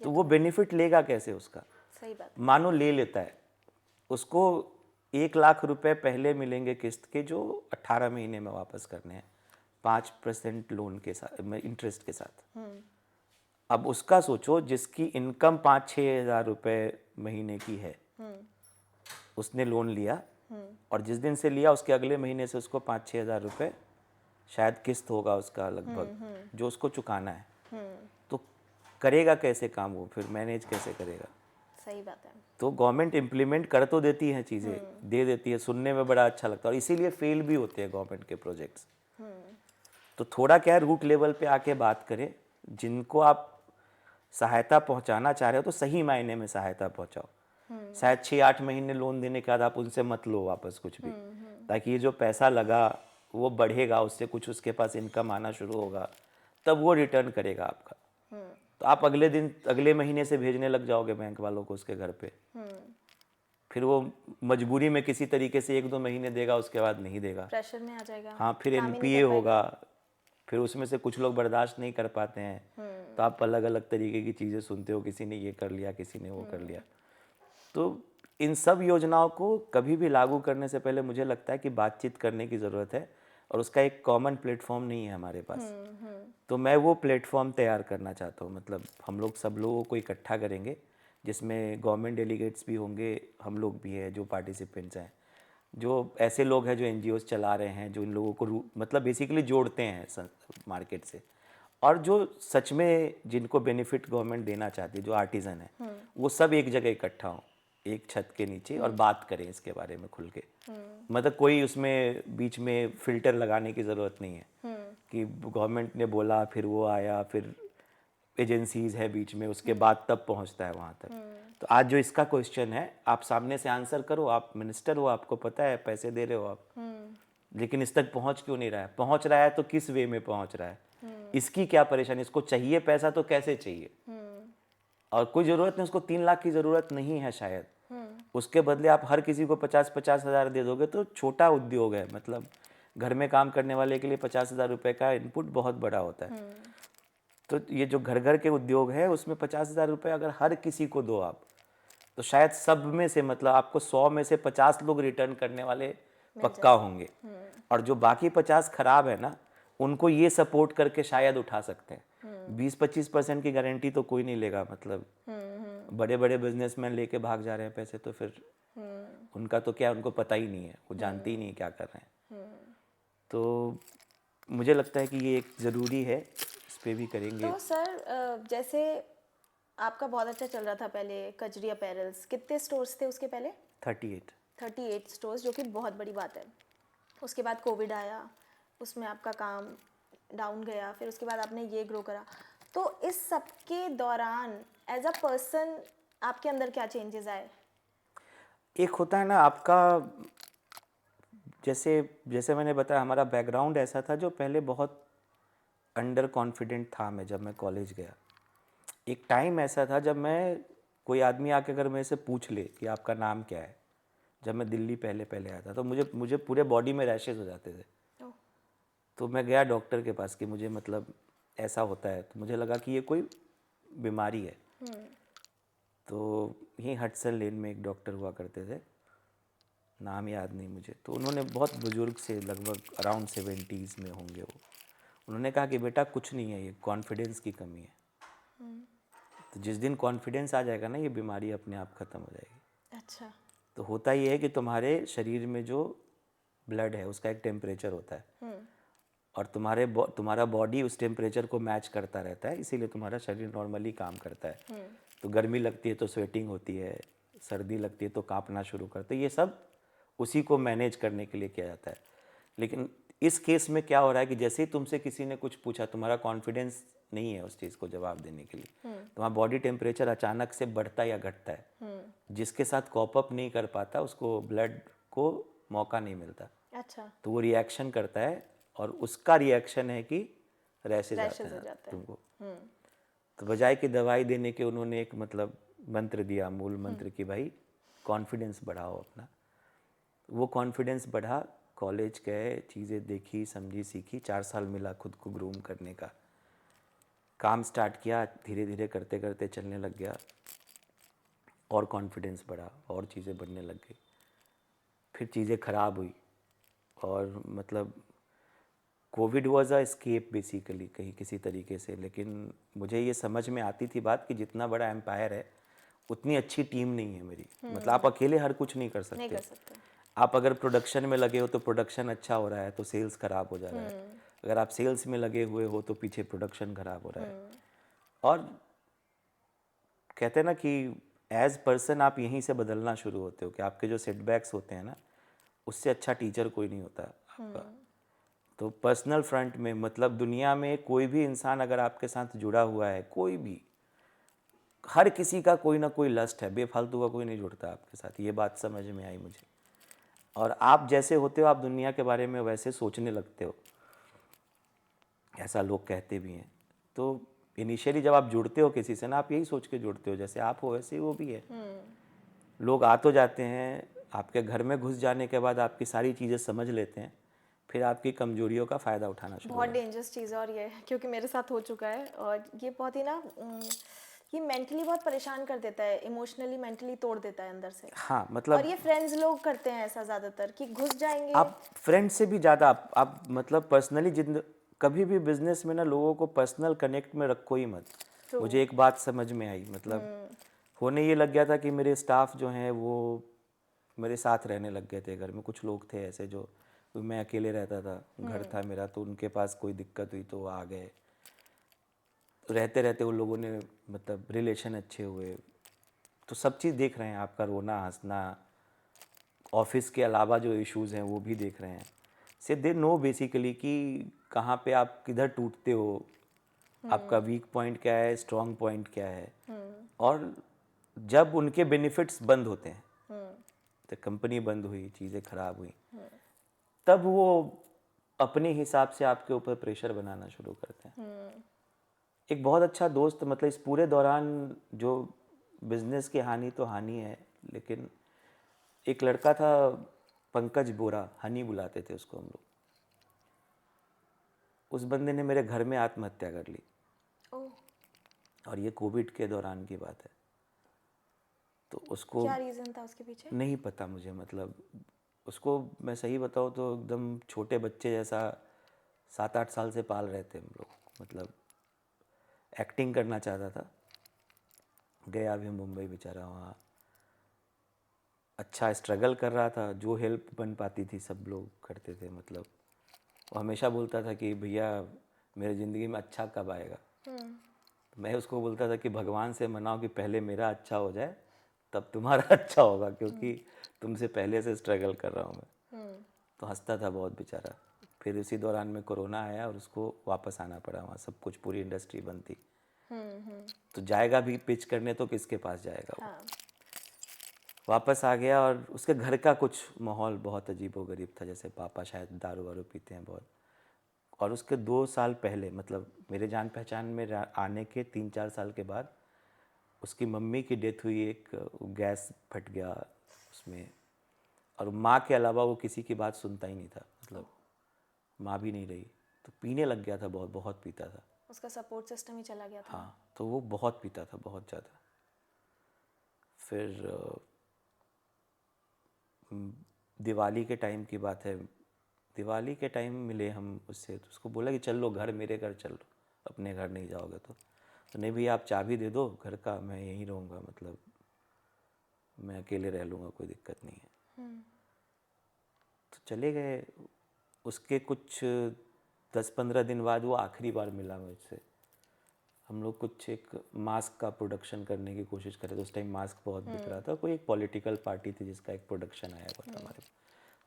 तो वो बेनिफिट लेगा कैसे उसका? सही बात। मानो ले लेता है, उसको 1 लाख रुपए पहले मिलेंगे किस्त के, जो 18 महीने में वापस करने हैं 5% लोन के साथ, इंटरेस्ट के साथ। अब उसका सोचो जिसकी इनकम 5-6 हज़ार रुपये महीने की है, उसने लोन लिया और जिस दिन से लिया उसके अगले महीने से उसको 5-6 हज़ार रुपये शायद किस्त होगा उसका लगभग, जो उसको चुकाना है। तो करेगा कैसे काम वो, फिर मैनेज कैसे करेगा? सही बात है। तो गवर्नमेंट इम्प्लीमेंट कर तो देती है चीज़ें, दे देती है, सुनने में बड़ा अच्छा लगता है, और इसीलिए फेल भी होते हैं गवर्नमेंट के प्रोजेक्ट्स। तो थोड़ा क्या है, रूट लेवल पे आके बात करें, जिनको आप सहायता पहुंचाना चाह रहे हो तो सही मायने में सहायता पहुंचाओ। शायद 6-8 महीने लोन देने के बाद आप उनसे मत लो वापस कुछ भी, ताकि ये जो पैसा लगा वो बढ़ेगा, उससे कुछ उसके पास इनकम आना शुरू होगा, तब वो रिटर्न करेगा आपका। तो आप अगले महीने से भेजने लग जाओगे बैंक वालों को उसके घर पे, फिर वो मजबूरी में किसी तरीके से 1-2 महीने देगा, उसके बाद नहीं देगा, प्रेशर में आ जाएगा। हाँ, फिर काम ही नहीं एनपीए कर पाएगा। होगा। फिर उसमें से कुछ लोग बर्दाश्त नहीं कर पाते हैं, तो आप अलग अलग तरीके की चीज़ें सुनते हो, किसी ने ये कर लिया, किसी ने वो कर लिया। तो इन सब योजनाओं को कभी भी लागू करने से पहले मुझे लगता है कि बातचीत करने की ज़रूरत है, और उसका एक कॉमन प्लेटफॉर्म नहीं है हमारे पास। तो मैं वो प्लेटफॉर्म तैयार करना चाहता हूँ, मतलब हम लोग सब लोगों को इकट्ठा करेंगे जिसमें गवर्नमेंट डेलीगेट्स भी होंगे, हम लोग भी हैं जो पार्टिसिपेंट्स हैं, जो ऐसे लोग हैं जो एनजीओस चला रहे हैं, जो इन लोगों को मतलब बेसिकली जोड़ते हैं मार्केट से, और जो सच में जिनको बेनिफिट गवर्नमेंट देना चाहती है, जो आर्टिज़न है, वो सब एक जगह इकट्ठा हों एक छत के नीचे और बात करें इसके बारे में खुल के। मतलब कोई उसमें बीच में फ़िल्टर लगाने की ज़रूरत नहीं है कि गवर्नमेंट ने बोला फिर वो आया, फिर एजेंसीज़ है बीच में, उसके बाद तब पहुंचता है वहाँ तक। तो आज जो इसका क्वेश्चन है, आप सामने से आंसर करो, आप मिनिस्टर हो, आपको पता है, पैसे दे रहे हो आप, लेकिन इस तक पहुंच क्यों नहीं रहा है? पहुंच रहा है तो किस वे में पहुंच रहा है? इसकी क्या परेशानी? इसको चाहिए पैसा तो कैसे चाहिए? और कोई ज़रूरत नहीं, उसको 3 लाख की ज़रूरत नहीं है शायद, उसके बदले आप हर किसी को 50-50 हज़ार दे दोगे तो छोटा उद्योग है, मतलब घर में काम करने वाले के लिए 50,000 रुपये का इनपुट बहुत बड़ा होता है। तो ये जो घर घर के उद्योग है उसमें 50,000 रुपये अगर हर किसी को दो आप, तो शायद सब में से मतलब आपको 100 में से 50 लोग रिटर्न करने वाले पक्का होंगे, और जो बाकी 50 खराब है ना, उनको ये सपोर्ट करके शायद उठा सकते हैं। 20-25% की गारंटी तो कोई नहीं लेगा, मतलब बड़े बड़े बिजनेसमैन लेके भाग जा रहे हैं पैसे, तो फिर उनका तो क्या, उनको पता ही नहीं है, वो जानते ही नहीं क्या कर रहे हैं। तो मुझे लगता है कि ये एक ज़रूरी है, इस पे भी करेंगे। तो सर जैसे आपका बहुत अच्छा चल रहा था पहले कजरी अपैरल्स, कितने स्टोर्स थे उसके पहले? 38। 38 स्टोर्स, जो कि बहुत बड़ी बात है। उसके बाद कोविड आया, उसमें आपका काम डाउन गया, फिर उसके बाद आपने ये ग्रो करा। तो इस सब के दौरान एज अ पर्सन आपके अंदर क्या चेंजेस आए? एक होता है ना आपका, जैसे जैसे मैंने बताया, हमारा बैकग्राउंड ऐसा था जो पहले बहुत अंडर कॉन्फिडेंट था मैं, जब मैं कॉलेज गया। एक टाइम ऐसा था जब मैं, कोई आदमी आके अगर मेरे से पूछ ले कि आपका नाम क्या है, जब मैं दिल्ली पहले पहले आया था, तो मुझे मुझे पूरे बॉडी में रैशेज हो जाते थे। ओह, तो मैं गया डॉक्टर के पास कि मुझे मतलब ऐसा होता है, तो मुझे लगा कि ये कोई बीमारी है। तो यहीं हडसन लेन में एक डॉक्टर हुआ करते थे, नाम याद नहीं मुझे, तो उन्होंने, बहुत बुजुर्ग से, लगभग अराउंड 70s में होंगे वो, उन्होंने कहा कि बेटा कुछ नहीं है, ये कॉन्फिडेंस की कमी है। तो जिस दिन कॉन्फिडेंस आ जाएगा ना, ये बीमारी अपने आप ख़त्म हो जाएगी। अच्छा। तो होता ये है कि तुम्हारे शरीर में जो ब्लड है उसका एक टेम्परेचर होता है, और तुम्हारा बॉडी उस टेम्परेचर को मैच करता रहता है, इसीलिए तुम्हारा शरीर नॉर्मली काम करता है। तो गर्मी लगती है तो स्वेटिंग होती है, सर्दी लगती है तो कांपना शुरू करते हैं, ये सब उसी को मैनेज करने के लिए किया जाता है। लेकिन इस केस में क्या हो रहा है कि जैसे ही तुमसे किसी ने कुछ पूछा, तुम्हारा कॉन्फिडेंस नहीं है उस चीज़ को जवाब देने के लिए, तुम्हारा बॉडी टेम्परेचर अचानक से बढ़ता या घटता है। जिसके साथ कॉप अप नहीं कर पाता उसको ब्लड को मौका नहीं मिलता, अच्छा, तो वो रिएक्शन करता है, और उसका रिएक्शन है कि रैशेज आते रैशेस हो हैं जाते हैं। तुमको। तो बजाय कि दवाई देने के, उन्होंने एक मतलब मंत्र दिया, मूल मंत्र, कि भाई कॉन्फिडेंस बढ़ाओ अपना। वो कॉन्फिडेंस बढ़ा, कॉलेज गए, चीज़ें देखी, समझी, सीखी, 4 साल मिला खुद को ग्रूम करने का, काम स्टार्ट किया, धीरे धीरे करते करते चलने लग गया, और कॉन्फिडेंस बढ़ा, और चीज़ें बढ़ने लग गई। फिर चीज़ें ख़राब हुई, और मतलब Covid was a escape basically, कहीं किसी तरीके से। लेकिन मुझे ये समझ में आती थी बात कि जितना बड़ा एम्पायर है उतनी अच्छी टीम नहीं है मेरी। मतलब आप अकेले हर कुछ नहीं कर नहीं सकते कर हो। सकते। आप अगर प्रोडक्शन में लगे हो तो प्रोडक्शन अच्छा हो रहा है तो सेल्स खराब हो जा रहा है, अगर आप सेल्स में लगे हुए हो तो पीछे प्रोडक्शन खराब हो रहा है। और कहते हैं ना कि एज पर्सन आप यहीं से बदलना शुरू होते हो, कि आपके जो सेटबैक्स होते हैं ना, उससे अच्छा टीचर कोई नहीं होता आपका। तो पर्सनल फ्रंट में, मतलब दुनिया में कोई भी इंसान अगर आपके साथ जुड़ा हुआ है, कोई भी, हर किसी का कोई ना कोई लस्ट है, बेफालतू का कोई नहीं जुड़ता आपके साथ, ये बात समझ में आई मुझे। और आप जैसे होते हो, आप दुनिया के बारे में वैसे सोचने लगते हो, ऐसा लोग कहते भी हैं। तो इनिशियली जब आप जुड़ते हो किसी से ना, आप यही सोच के जुड़ते हो जैसे आप हो वैसे ही वो भी है। लोग आ तो जाते हैं, आपके घर में घुस जाने के बाद आपकी सारी चीज़ें समझ लेते हैं, फिर आपकी कमजोरियों का फ़ायदा उठाना शुरू बहुत कर। डेंजरस चीज़ है, और ये क्योंकि मेरे साथ हो चुका है, और ये बहुत ही ना ये मेंटली बहुत परेशान कर देता है, इमोशनली मेंटली तोड़ देता है अंदर से। हाँ, और मतलब ये फ्रेंड्स लोग करते हैं ऐसा ज़्यादातर, कि घुस जाएंगे। आप फ्रेंड से भी ज़्यादा आप मतलब पर्सनली, जिंद कभी भी बिजनेस में ना लोगों को पर्सनल कनेक्ट में रखो ही मत। True. मुझे एक बात समझ में आई, मतलब होने ये लग गया था कि मेरे स्टाफ जो हैं वो मेरे साथ रहने लग गए थे घर में। कुछ लोग थे ऐसे जो, मैं अकेले रहता था, घर था मेरा, तो उनके पास कोई दिक्कत हुई तो वो आ गए। रहते रहते उन लोगों ने मतलब रिलेशन अच्छे हुए। तो सब चीज़ देख रहे हैं, आपका रोना हंसना, ऑफिस के अलावा जो इश्यूज़ हैं वो भी देख रहे हैं। से दे नो बेसिकली कि कहाँ पे आप किधर टूटते हो, आपका वीक पॉइंट क्या है, स्ट्रॉन्ग पॉइंट क्या है। और जब उनके बेनिफिट्स बंद होते हैं, तो कंपनी बंद हुई, चीज़ें खराब हुई, तब वो अपने हिसाब से आपके ऊपर प्रेशर बनाना शुरू करते हैं। एक बहुत अच्छा दोस्त, मतलब इस पूरे दौरान जो बिजनेस की हानि तो हानि है, लेकिन एक लड़का था पंकज बोरा, हनी बुलाते थे उसको हम लोग। उस बंदे ने मेरे घर में आत्महत्या कर ली, ओह, और ये कोविड के दौरान की बात है। तो उसको क्या रीज़न था उसके पीछे? नहीं पता मुझे, मतलब उसको मैं सही बताऊँ तो एकदम छोटे बच्चे जैसा 7-8 साल से पाल रहे थे हम लोग। मतलब एक्टिंग करना चाहता था, गया भी मुंबई बेचारा, वहाँ अच्छा स्ट्रगल कर रहा था, जो हेल्प बन पाती थी सब लोग करते थे। मतलब वो हमेशा बोलता था कि भैया मेरे ज़िंदगी में अच्छा कब आएगा। तो मैं उसको बोलता था कि भगवान से मनाओ कि पहले मेरा अच्छा हो जाए, तब तुम्हारा अच्छा होगा, क्योंकि तुमसे पहले से स्ट्रगल कर रहा हूँ मैं। तो हंसता था बहुत बेचारा। फिर इसी दौरान में कोरोना आया और उसको वापस आना पड़ा, वहाँ सब कुछ पूरी इंडस्ट्री बंद थी। तो जाएगा भी पिच करने तो किसके पास जाएगा वो। हाँ। वापस आ गया, और उसके घर का कुछ माहौल बहुत अजीबोगरीब था, जैसे पापा शायद दारू वारू पीते हैं बहुत। और उसके 2 साल पहले, मतलब मेरे जान पहचान में आने के 3-4 साल के बाद, उसकी मम्मी की डेथ हुई। एक गैस फट गया उसमें, और माँ के अलावा वो किसी की बात सुनता ही नहीं था। मतलब माँ भी नहीं रही, तो पीने लग गया था, बहुत बहुत पीता था। उसका सपोर्ट सिस्टम ही चला गया था। हाँ, तो वो बहुत पीता था, बहुत ज़्यादा। फिर दिवाली के टाइम की बात है, दिवाली के टाइम मिले हम उससे, तो उसको बोला कि चल लो घर, मेरे घर चल लो, अपने घर नहीं जाओगे तो नहीं भैया आप चाबी दे दो घर का, मैं यहीं रहूँगा, मतलब मैं अकेले रह लूँगा, कोई दिक्कत नहीं है। तो चले गए। उसके कुछ 10-15 दिन बाद वो आखिरी बार मिला मुझसे। हम लोग कुछ एक मास्क का प्रोडक्शन करने की कोशिश कर रहे थे, उस टाइम मास्क बहुत बिक रहा था। कोई एक पॉलिटिकल पार्टी थी जिसका एक प्रोडक्शन आया हुआ था हमारे,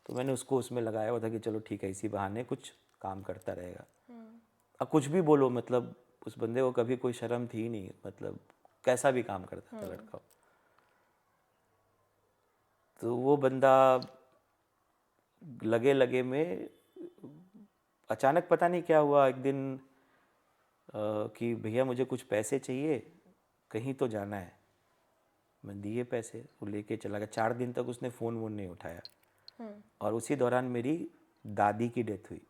तो मैंने उसको उसमें लगाया हुआ था कि चलो ठीक है, इसी बहाने कुछ काम करता रहेगा। अब कुछ भी बोलो, मतलब उस बंदे को कभी कोई शर्म थी ही नहीं, मतलब कैसा भी काम करता था लड़का। तो वो बंदा लगे लगे में अचानक पता नहीं क्या हुआ एक दिन, कि भैया मुझे कुछ पैसे चाहिए, कहीं तो जाना है। मैं दिए पैसे, वो लेके चला गया। 4 दिन तक उसने फ़ोन वोन नहीं उठाया। और उसी दौरान मेरी दादी की डेथ हुई,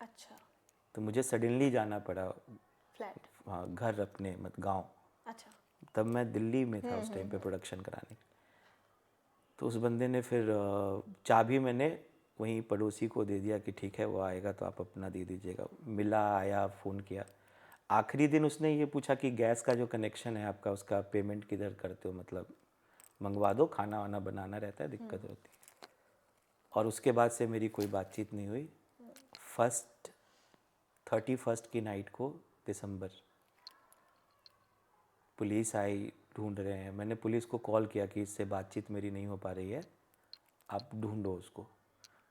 अच्छा। तो मुझे सडनली जाना पड़ा फ्लैट। वहाँ घर अपने, मत गाँव। अच्छा। तब मैं दिल्ली में था उस टाइम पे प्रोडक्शन कराने। तो उस बंदे ने फिर चाबी मैंने वहीं पड़ोसी को दे दिया कि ठीक है वो आएगा तो आप अपना दे दीजिएगा। मिला, आया, फ़ोन किया। आखिरी दिन उसने ये पूछा कि गैस का जो कनेक्शन है आपका, उसका पेमेंट किधर करते हो, मतलब मंगवा दो, खाना वाना बनाना रहता है, दिक्कत होती है। और उसके बाद से मेरी कोई बातचीत नहीं हुई। 31st की नाइट को, दिसंबर, पुलिस आई, ढूंढ रहे हैं। मैंने पुलिस को कॉल किया कि इससे बातचीत मेरी नहीं हो पा रही है, आप ढूंढो उसको।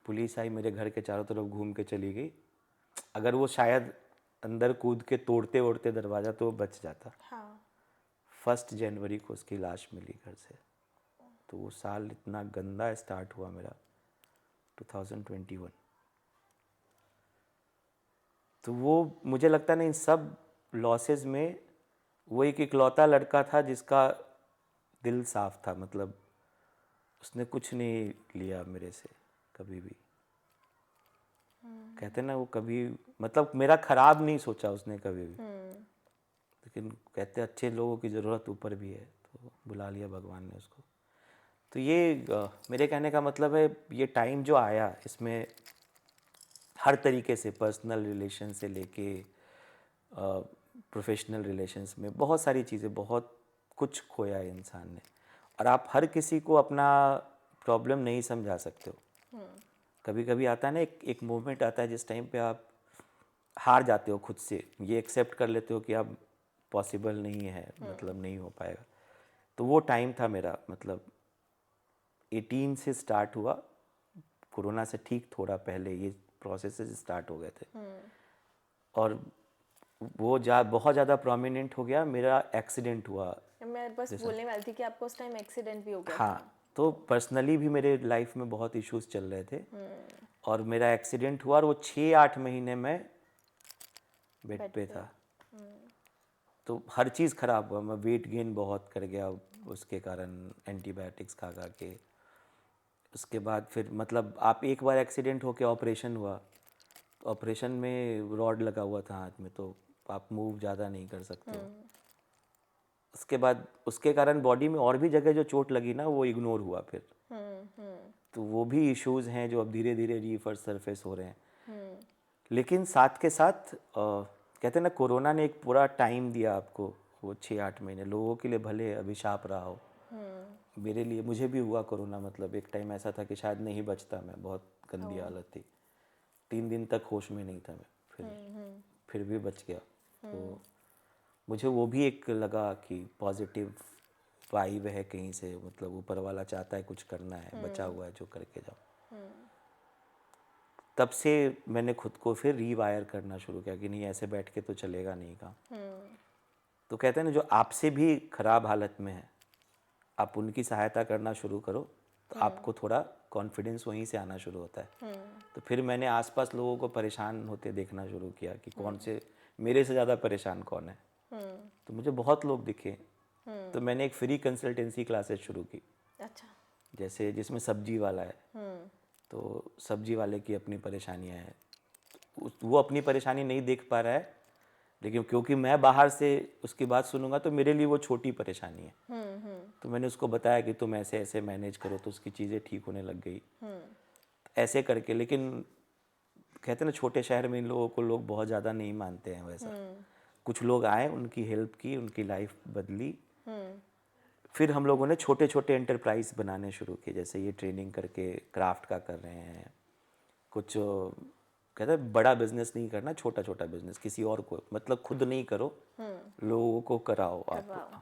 पुलिस आई, मेरे घर के चारों तरफ घूम के चली गई। अगर वो शायद अंदर कूद के तोड़ते ओड़ते दरवाज़ा तो बच जाता। हाँ। 1 जनवरी को उसकी लाश मिली घर से। तो वो साल इतना गंदा स्टार्ट हुआ मेरा, 2021। तो वो मुझे लगता नहीं, इन सब लॉसेस में वो एक इकलौता लड़का था जिसका दिल साफ था। मतलब उसने कुछ नहीं लिया मेरे से कभी भी। कहते ना वो कभी, मतलब मेरा खराब नहीं सोचा उसने कभी भी। लेकिन कहते अच्छे लोगों की ज़रूरत ऊपर भी है, तो बुला लिया भगवान ने उसको। तो ये मेरे कहने का मतलब है, ये टाइम जो आया इसमें हर तरीके से, पर्सनल रिलेशन से लेके प्रोफेशनल रिलेशंस में बहुत सारी चीज़ें, बहुत कुछ खोया है इंसान ने। और आप हर किसी को अपना प्रॉब्लम नहीं समझा सकते हो। कभी कभी आता है ना, एक मोमेंट आता है जिस टाइम पे आप हार जाते हो खुद से, ये एक्सेप्ट कर लेते हो कि अब पॉसिबल नहीं है, मतलब नहीं हो पाएगा। तो वो टाइम था मेरा, मतलब 18 से स्टार्ट हुआ, कोरोना से ठीक थोड़ा पहले ये प्रोसेसेस स्टार्ट हो गए थे। और वो बहुत ज़्यादा प्रोमिनेंट हो गया, मेरा एक्सीडेंट हुआ। मैं बस बोलने वाली थी कि आपको उस टाइम एक्सीडेंट भी हो गया था। हाँ, तो पर्सनली भी मेरे लाइफ में बहुत इश्यूज चल रहे थे, और मेरा एक्सीडेंट हुआ, और वो 6-8 महीने में बेड बेड पे पे। था। तो हर चीज़ ख़राब हुआ, मैं वेट गेन बहुत कर गया उसके कारण, एंटीबायोटिक्स खा खा के। उसके बाद फिर मतलब आप एक बार एक्सीडेंट होके ऑपरेशन हुआ, ऑपरेशन में रॉड लगा हुआ था हाथ में, तो आप मूव ज़्यादा नहीं कर सकते हो। उसके बाद उसके कारण बॉडी में और भी जगह जो चोट लगी ना वो इग्नोर हुआ फिर। तो वो भी इश्यूज हैं जो अब धीरे धीरे सरफेस हो रहे हैं। लेकिन साथ के साथ कहते हैं ना, कोरोना ने एक पूरा टाइम दिया आपको, वो 6-8 महीने लोगों के लिए भले अभिशाप रहा हो। मेरे लिए, मुझे भी हुआ कोरोना, मतलब एक टाइम ऐसा था कि शायद नहीं बचता मैं, बहुत गंदी हालत थी। 3 दिन तक होश में नहीं था मैं, फिर भी बच गया। तो मुझे वो भी एक लगा कि पॉजिटिव वाइब है कहीं से, मतलब ऊपर वाला चाहता है कुछ करना है, बचा हुआ है जो करके जाओ। तब से मैंने खुद को फिर रीवायर करना शुरू किया कि नहीं, ऐसे बैठ के तो चलेगा नहीं काम। तो कहते हैं ना, जो आपसे भी खराब हालत में है, आप उनकी सहायता करना शुरू करो तो आपको थोड़ा कॉन्फिडेंस वहीं से आना शुरू होता है। तो फिर मैंने आसपास लोगों को परेशान होते देखना शुरू किया कि कौन से, मेरे से ज़्यादा परेशान कौन है। तो मुझे बहुत लोग दिखे, तो मैंने एक फ्री कंसल्टेंसी क्लासेस शुरू की। अच्छा। जैसे जिसमें सब्जी वाला है, तो सब्जी वाले की अपनी परेशानियां हैं, वो अपनी परेशानी नहीं देख पा रहा है, लेकिन क्योंकि मैं बाहर से उसकी बात सुनूंगा तो मेरे लिए वो छोटी परेशानी है। तो मैंने उसको बताया कि तुम ऐसे ऐसे मैनेज करो, तो उसकी चीज़ें ठीक होने लग गई। ऐसे करके, लेकिन कहते हैं ना, छोटे शहर में इन लोगों को लोग बहुत ज़्यादा नहीं मानते हैं वैसा। कुछ लोग आए, उनकी हेल्प की, उनकी लाइफ बदली। फिर हम लोगों ने छोटे छोटे एंटरप्राइज बनाने शुरू किए, जैसे ये ट्रेनिंग करके क्राफ्ट का कर रहे हैं कुछ। कहते हैं बड़ा बिजनेस नहीं करना, छोटा छोटा बिजनेस, किसी और को, मतलब खुद नहीं करो, लोगों को कराओ आप।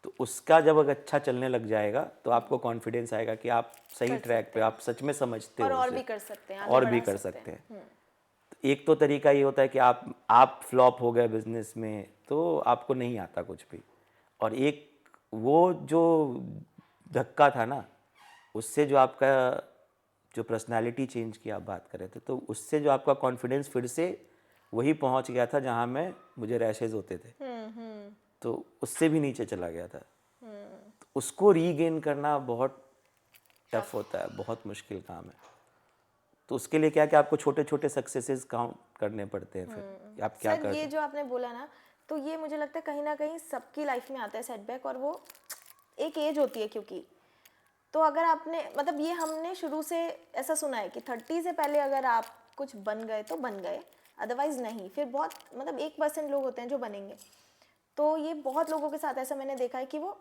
तो उसका जब अगर अच्छा चलने लग जाएगा तो आपको कॉन्फिडेंस आएगा कि आप सही ट्रैक पे, आप सच में समझते हो और उसे, भी कर सकते हैं, और भी कर सकते हैं। तो एक तो तरीका ये होता है कि आप फ्लॉप हो गए बिजनेस में तो आपको नहीं आता कुछ भी, और एक वो जो धक्का था ना, उससे जो आपका जो पर्सनालिटी चेंज की आप बात कर रहे थे, तो उससे जो आपका कॉन्फिडेंस फिर से वही पहुंच गया था जहां मुझे रैशेज होते थे, तो उससे भी नीचे चला गया था। तो उसको रीगेन करना बहुत टफ होता है, बहुत मुश्किल काम है। तो उसके लिए क्या, कि आपको छोटे छोटे सक्सेसेस काउंट करने पड़ते हैं। फिर आप क्या सर, करते ये हैं। जो आपने बोला ना, तो ये मुझे लगता है कहीं ना कहीं सबकी लाइफ में आता है सेटबैक, और वो एक एज होती है क्योंकि, तो अगर आपने, मतलब ये हमने शुरू से ऐसा सुना है कि 30 से पहले अगर आप कुछ बन गए तो बन गए, अदरवाइज नहीं। फिर बहुत, मतलब 1% लोग होते हैं जो बनेंगे। तो ये बहुत लोगों के साथ ऐसा मैंने देखा है कि वो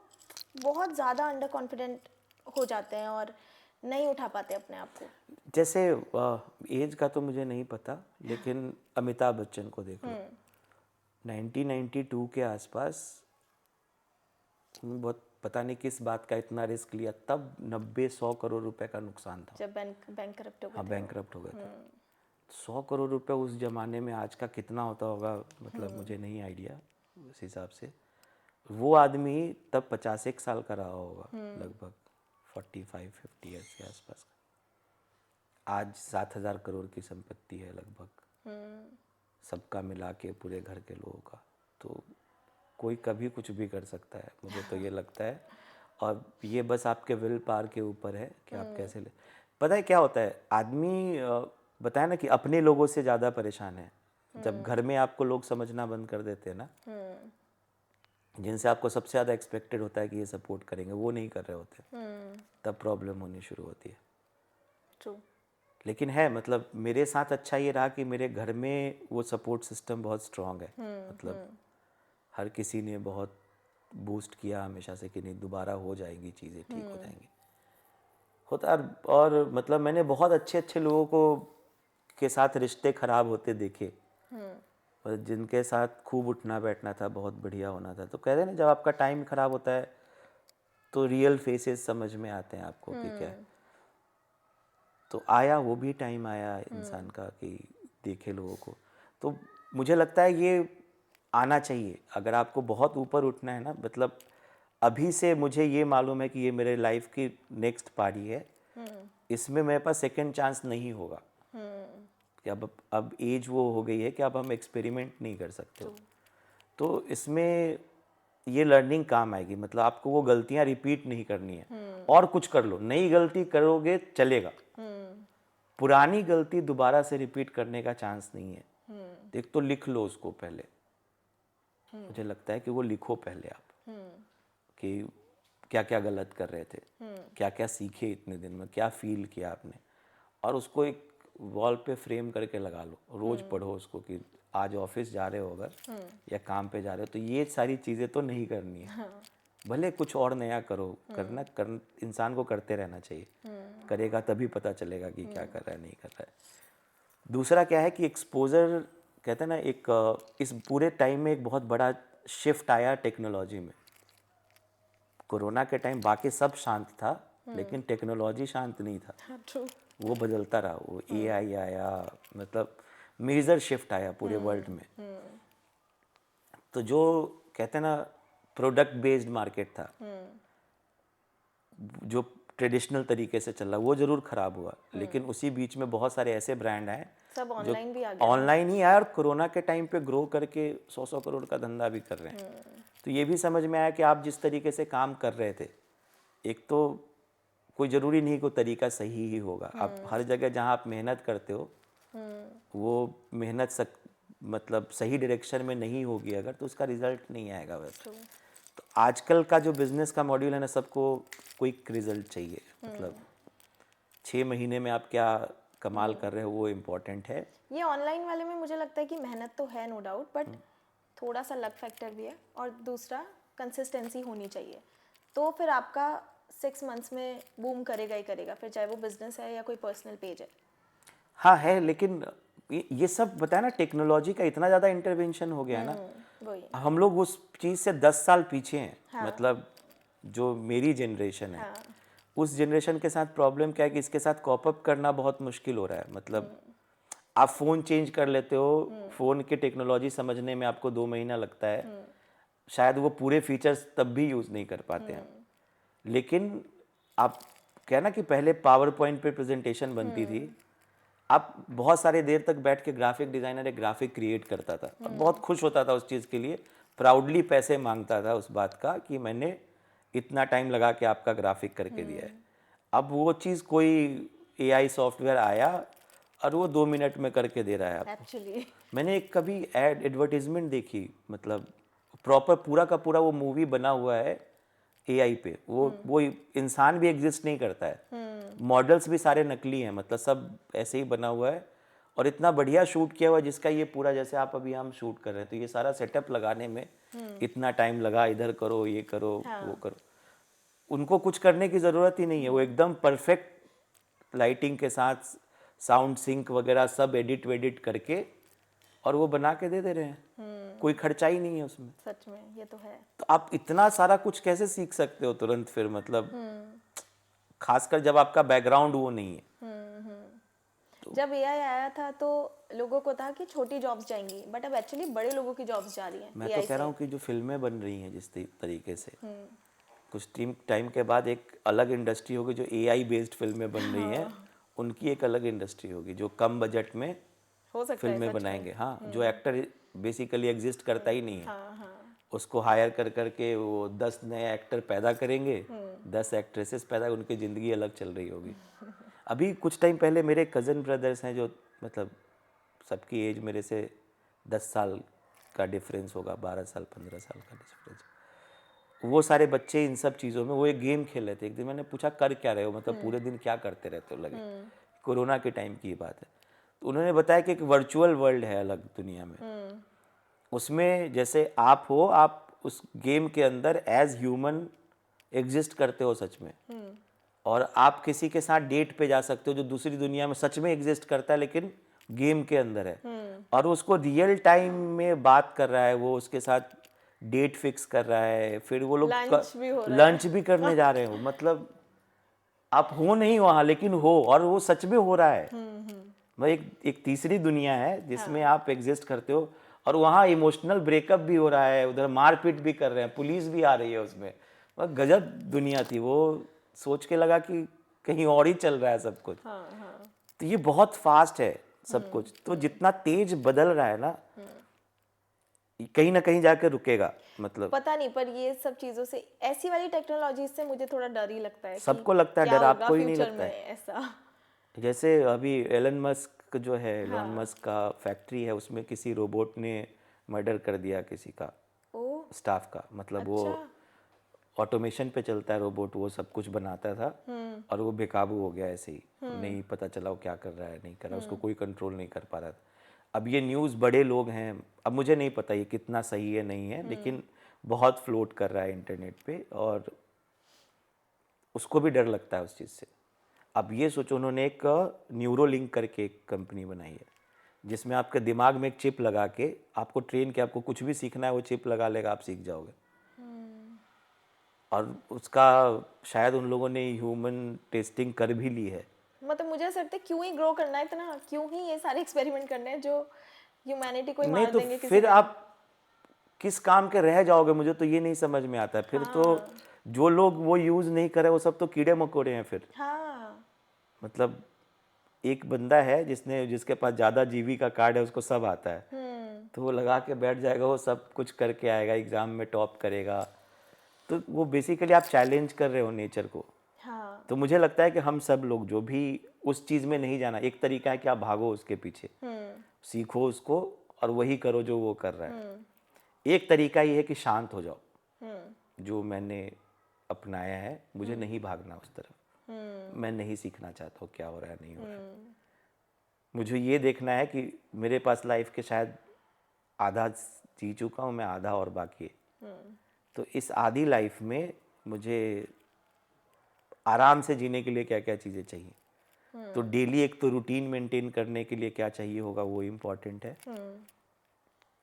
बहुत ज़्यादा अंडर कॉन्फिडेंट हो जाते हैं और नहीं उठा पाते अपने आप को। जैसे एज का तो मुझे नहीं पता, लेकिन अमिताभ बच्चन को देख लो, 1992 के आसपास उन्होंने बहुत, पता नहीं किस बात का इतना रिस्क लिया, तब 90-100 करोड़ रुपए का नुकसान था। जब बैंक करप्ट हो गए हाँ, थे वो। बैंकरप्ट हो गए थे। 100 करोड़ रुपए उस जमाने में आज का कितना होता होगा, मतलब मुझे नहीं आइडिया उस हिसाब से। वो आदमी तब 51 साल का रहा होगा, लगभग 45-50 ईयर्स के आसपास का। आज 7,000 करोड़ की संपत्ति है लगभग, सबका मिला के, पूरे घर के लोगों का। तो कोई कभी कुछ भी कर सकता है, मुझे तो ये लगता है। और ये बस आपके विल पावर के ऊपर है कि आप कैसे ले। पता है क्या होता है, आदमी बताया ना कि अपने लोगों से ज़्यादा परेशान है। जब घर में आपको लोग समझना बंद कर देते हैं ना, जिनसे आपको सबसे ज़्यादा एक्सपेक्टेड होता है कि ये सपोर्ट करेंगे, वो नहीं कर रहे होते, तब प्रॉब्लम होनी शुरू होती है। ट्रू। लेकिन है, मतलब मेरे साथ अच्छा ये रहा कि मेरे घर में वो सपोर्ट सिस्टम बहुत स्ट्रांग है। मतलब हर किसी ने बहुत बूस्ट किया हमेशा से कि नहीं, दोबारा हो जाएंगी चीज़ें, ठीक हो जाएंगी, होता। और मतलब मैंने बहुत अच्छे अच्छे लोगों को के साथ रिश्ते ख़राब होते देखे, और जिनके साथ खूब उठना बैठना था, बहुत बढ़िया होना था। तो कहते हैं ना, जब आपका टाइम ख़राब होता है तो रियल फेसेस समझ में आते हैं आपको कि क्या है। तो आया, वो भी टाइम आया इंसान का कि देखे लोगों को। तो मुझे लगता है ये आना चाहिए, अगर आपको बहुत ऊपर उठना है ना, मतलब अभी से मुझे ये मालूम है कि ये मेरे लाइफ की नेक्स्ट पारी है, इसमें मेरे पास सेकंड चांस नहीं होगा। कि अब एज वो हो गई है कि अब हम एक्सपेरिमेंट नहीं कर सकते हो। तो इसमें ये लर्निंग काम आएगी, मतलब आपको वो गलतियां रिपीट नहीं करनी है और कुछ कर लो, नई गलती करोगे चलेगा, पुरानी गलती दोबारा से रिपीट करने का चांस नहीं है। एक तो लिख लो उसको पहले, मुझे लगता है कि वो लिखो पहले आप कि क्या क्या गलत कर रहे थे, क्या क्या सीखे इतने दिन में, क्या फील किया आपने, और उसको एक वॉल पे फ्रेम करके लगा लो, रोज पढ़ो उसको कि आज ऑफिस जा रहे हो अगर या काम पे जा रहे हो तो ये सारी चीज़ें तो नहीं करनी है। भले कुछ और नया करो, इंसान को करते रहना चाहिए, करेगा तभी पता चलेगा कि क्या कर रहा है नहीं कर रहा है। दूसरा क्या है कि एक्सपोजर, कहते हैं ना, इस पूरे टाइम में एक बहुत बड़ा शिफ्ट आया टेक्नोलॉजी में। कोरोना के टाइम बाकी सब शांत था, लेकिन टेक्नोलॉजी शांत नहीं था। वो बदलता रहा, वो एआई आया, मतलब मेजर शिफ्ट आया पूरे वर्ल्ड में। तो जो कहते हैं ना प्रोडक्ट बेस्ड मार्केट था, जो ट्रेडिशनल तरीके से चल रहा, वो जरूर खराब हुआ, लेकिन उसी बीच में बहुत सारे ऐसे ब्रांड आए सब जो ऑनलाइन भी आ गया, ऑनलाइन ही आया और कोरोना के टाइम पे ग्रो करके 100 करोड़ का धंधा भी कर रहे हैं। तो ये भी समझ में आया कि आप जिस तरीके से काम कर रहे थे, एक तो कोई ज़रूरी नहीं कि तरीका सही ही होगा। आप हर जगह जहाँ आप मेहनत करते हो वो मेहनत मतलब सही डायरेक्शन में नहीं होगी अगर, तो उसका रिजल्ट नहीं आएगा वैसे। तो आजकल का जो बिजनेस का मॉड्यूल है ना, सबको क्विक रिजल्ट चाहिए, मतलब 6 महीने में आप क्या कमाल कर रहे हो वो इम्पोर्टेंट है। ये ऑनलाइन वाले में मुझे लगता है कि मेहनत तो है नो डाउट, बट थोड़ा सा लक फैक्टर भी है, और दूसरा कंसिस्टेंसी होनी चाहिए। तो फिर आपका 6 मंथ्स में बूम करेगा ही करेगा, फिर चाहे वो बिजनेस है या कोई पर्सनल पेज है। हाँ है, लेकिन ये सब बताया ना, टेक्नोलॉजी का इतना ज़्यादा इंटरवेंशन हो गया है ना, वही। हम लोग उस चीज़ से 10 साल पीछे हैं। हाँ। मतलब जो मेरी जनरेशन है, हाँ। उस जनरेशन के साथ प्रॉब्लम क्या है कि इसके साथ कॉप अप करना बहुत मुश्किल हो रहा है। मतलब आप फ़ोन चेंज कर लेते हो, फ़ोन की टेक्नोलॉजी समझने में आपको 2 महीना लगता है, शायद वो पूरे फीचर्स तब भी यूज़ नहीं कर पाते हैं। लेकिन आप कहना कि पहले पावर पॉइंट पे प्रेजेंटेशन बनती थी, आप बहुत सारे देर तक बैठ के ग्राफिक डिज़ाइनर एक ग्राफिक क्रिएट करता था और बहुत खुश होता था उस चीज़ के लिए, प्राउडली पैसे मांगता था उस बात का कि मैंने इतना टाइम लगा के आपका ग्राफिक करके दिया है। अब वो चीज़ कोई एआई सॉफ्टवेयर आया और वो 2 मिनट में करके दे रहा है आपको। एक्चुअली मैंने एक कभी एडवर्टीजमेंट देखी, मतलब प्रॉपर पूरा का पूरा वो मूवी बना हुआ है एआई पे, वो इंसान भी एग्जिस्ट नहीं करता है, मॉडल्स भी सारे नकली हैं, मतलब सब ऐसे ही बना हुआ है और इतना बढ़िया शूट किया हुआ है जिसका ये पूरा, जैसे आप अभी हम शूट कर रहे हैं, तो ये सारा सेटअप लगाने में इतना टाइम लगा, इधर करो, ये करो, वो करो। उनको कुछ करने की ज़रूरत ही नहीं है, वो एकदम परफेक्ट लाइटिंग के साथ साउंड सिंक वगैरह सब एडिट वेडिट करके और वो बना के दे रहे हैं। कोई खर्चा ही नहीं है उसमें। सच में ये तो है। तो आप इतना सारा कुछ कैसे सीख सकते हो तुरंत फिर, मतलब खासकर जब आपका बैकग्राउंड वो नहीं है। जब एआई आया था तो लोगों को था कि छोटी जॉब्स जाएंगी, बट अब एक्चुअली बड़े लोगों की जॉब्स जा रही हैं। मैं तो कह रहा हूँ कि जो फिल्में बन रही हैं जिस तरीके से, कुछ टाइम के बाद एक अलग इंडस्ट्री होगी जो एआई बेस्ड फिल्में बन रही हैं, उनकी एक अलग इंडस्ट्री होगी जो कम बजट में हो सकता है फिल्में सच बनाएंगे। हाँ, जो एक्टर बेसिकली एग्जिस्ट करता ही नहीं है, उसको हायर कर करके वो 10 नए एक्टर पैदा करेंगे, 10 एक्ट्रेसेस पैदा, उनकी ज़िंदगी अलग चल रही होगी। अभी कुछ टाइम पहले मेरे कज़न ब्रदर्स हैं जो, मतलब सबकी एज मेरे से 10 साल का डिफरेंस होगा, 12 साल 15 साल का डिफरेंस। वो सारे बच्चे इन सब चीज़ों में, वो एक गेम खेल रहे थे। एक दिन मैंने पूछा कर क्या रहे हो, मतलब पूरे दिन क्या करते रहते हो, लगे कोरोना के टाइम की बात है। तो उन्होंने बताया कि एक वर्चुअल वर्ल्ड है अलग दुनिया में, उसमें जैसे आप हो, आप उस गेम के अंदर एज ह्यूमन एग्जिस्ट करते हो सच में, और आप किसी के साथ डेट पे जा सकते हो जो दूसरी दुनिया में सच में एग्जिस्ट करता है लेकिन गेम के अंदर है, और उसको रियल टाइम में बात कर रहा है, वो उसके साथ डेट फिक्स कर रहा है, फिर वो लोग लंच भी करने जा रहे हो। मतलब आप हो नहीं वहाँ लेकिन हो, और वो सच में हो रहा है। मतलब एक तीसरी दुनिया है जिसमें आप एग्जिस्ट करते हो, और वहाँ इमोशनल ब्रेकअप भी हो रहा है, उधर मारपीट भी कर रहे हैं, पुलिस भी आ रही है उसमें। मतलब गजब दुनिया थी वो, सोच के लगा कि कहीं और ही चल रहा है सब कुछ। तो ये बहुत फास्ट है सब कुछ, तो जितना तेज बदल रहा है ना, कहीं ना कहीं जाके रुकेगा, मतलब पता नहीं, पर ये सब चीज़ों से, ऐसी वाली टेक्नोलॉजी से मुझे थोड़ा डर ही लगता है कि सबको लगता है क्या डर, होगा आपको ही नहीं फ्यूचर लगता में है? ऐसा। जैसे अभी एलन मस्क जो है, एलन हाँ। मस्क का फैक्ट्री है, उसमें किसी रोबोट ने मर्डर कर दिया किसी का, ओ। स्टाफ का, मतलब वो अच्छा। ऑटोमेशन पे चलता है रोबोट, वो सब कुछ बनाता था और वो बेकाबू हो गया ऐसे ही, नहीं पता चला वो क्या कर रहा है नहीं कर रहा, उसको कोई कंट्रोल नहीं कर पा रहा था। अब ये न्यूज़ बड़े लोग हैं, अब मुझे नहीं पता ये कितना सही है नहीं है, लेकिन बहुत फ्लोट कर रहा है इंटरनेट पे और उसको भी डर लगता है उस चीज़ से। अब ये सोचो, उन्होंने एक न्यूरोलिंक करके एक कंपनी बनाई है जिसमें आपके दिमाग में एक चिप लगा के आपको ट्रेन के, आपको कुछ भी सीखना है वो चिप लगा लेगा, आप सीख जाओगे। और उसका शायद उन लोगों ने ह्यूमन टेस्टिंग कर भी ली है। मतलब मुझे ऐसा लगता है क्यों ही ग्रो करना है इतना, क्यों ही ये सारे एक्सपेरिमेंट करने हैं जो ह्यूमैनिटी को ही नहीं मार तो देंगे किसी फिर दिन। आप किस काम के रह जाओगे, मुझे तो ये नहीं समझ में आता है। फिर तो हाँ। जो लोग वो यूज़ नहीं करे वो सब तो कीड़े मकोड़े हैं फिर। हाँ। मतलब एक बंदा है जिसके पास ज़्यादा जीबी का कार्ड है, उसको सब आता है, तो वो लगा के बैठ जाएगा, वो सब कुछ करके आएगा, एग्ज़ाम में टॉप करेगा। तो वो बेसिकली आप चैलेंज कर रहे हो नेचर को। हाँ। तो मुझे लगता है कि हम सब लोग जो भी उस चीज़ में नहीं जाना, एक तरीका है कि आप भागो उसके पीछे, सीखो उसको और वही करो जो वो कर रहा है। एक तरीका ये है कि शांत हो जाओ, जो मैंने अपनाया है, मुझे नहीं भागना उस तरफ, मैं नहीं सीखना चाहता हूँ क्या हो रहा है नहीं हो रहा है। मुझे ये देखना है कि मेरे पास लाइफ के शायद आधा जी चुका हूँ मैं, आधा और बाकी है। तो इस आधी लाइफ में मुझे आराम से जीने के लिए क्या क्या चीज़ें चाहिए, तो डेली एक तो रूटीन मेंटेन करने के लिए क्या चाहिए होगा वो इम्पॉर्टेंट है।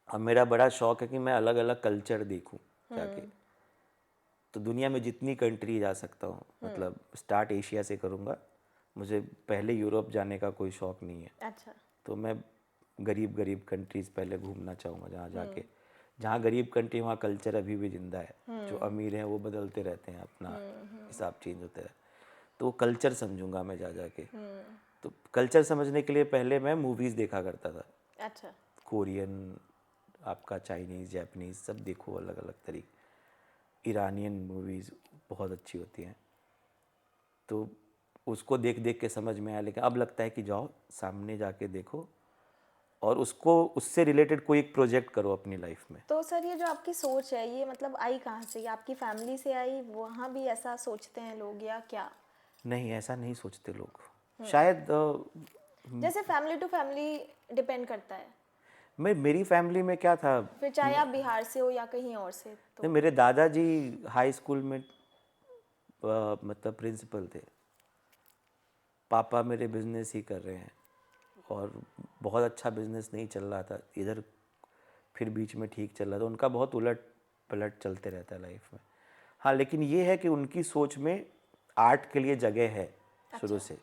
और मेरा बड़ा शौक है कि मैं अलग अलग कल्चर देखूं जाके, तो दुनिया में जितनी कंट्री जा सकता हूँ, मतलब स्टार्ट एशिया से करूँगा, मुझे पहले यूरोप जाने का कोई शौक नहीं है। अच्छा। तो मैं गरीब गरीब कंट्रीज़ पहले घूमना चाहूँगा, जहाँ जाके, जहाँ गरीब कंट्री वहाँ कल्चर अभी भी ज़िंदा है, जो अमीर हैं वो बदलते रहते हैं, अपना हिसाब चेंज होता है, तो वो कल्चर समझूंगा मैं जा जाके। तो कल्चर समझने के लिए पहले मैं मूवीज़ देखा करता था, अच्छा। कोरियन, आपका चाइनीज़, जापानीज़, सब देखो अलग अलग तरीके, ईरानियन मूवीज़ बहुत अच्छी होती हैं, तो उसको देख देख के समझ में आया। लेकिन अब लगता है कि जाओ सामने जाके देखो और उसको, उससे रिलेटेड कोई एक प्रोजेक्ट करो अपनी लाइफ में। तो सर ये जो आपकी सोच है ये मतलब आई कहाँ से? ये आपकी फैमिली से आई, वहाँ भी ऐसा सोचते हैं लोग या क्या? नहीं, ऐसा नहीं सोचते लोग, शायद जैसे फैमिली टू फैमिली डिपेंड करता है, मैं, मेरी फैमिली में क्या था, फिर चाहे आप बिहार से हो या कहीं और से तो। नहीं, मेरे दादाजी हाई स्कूल में मतलब प्रिंसिपल थे, पापा मेरे बिजनेस ही कर रहे हैं और बहुत अच्छा बिजनेस नहीं चल रहा था इधर, फिर बीच में ठीक चल रहा था, उनका बहुत उलट पलट चलते रहता है लाइफ में। हाँ, लेकिन ये है कि उनकी सोच में आर्ट के लिए जगह है शुरू से।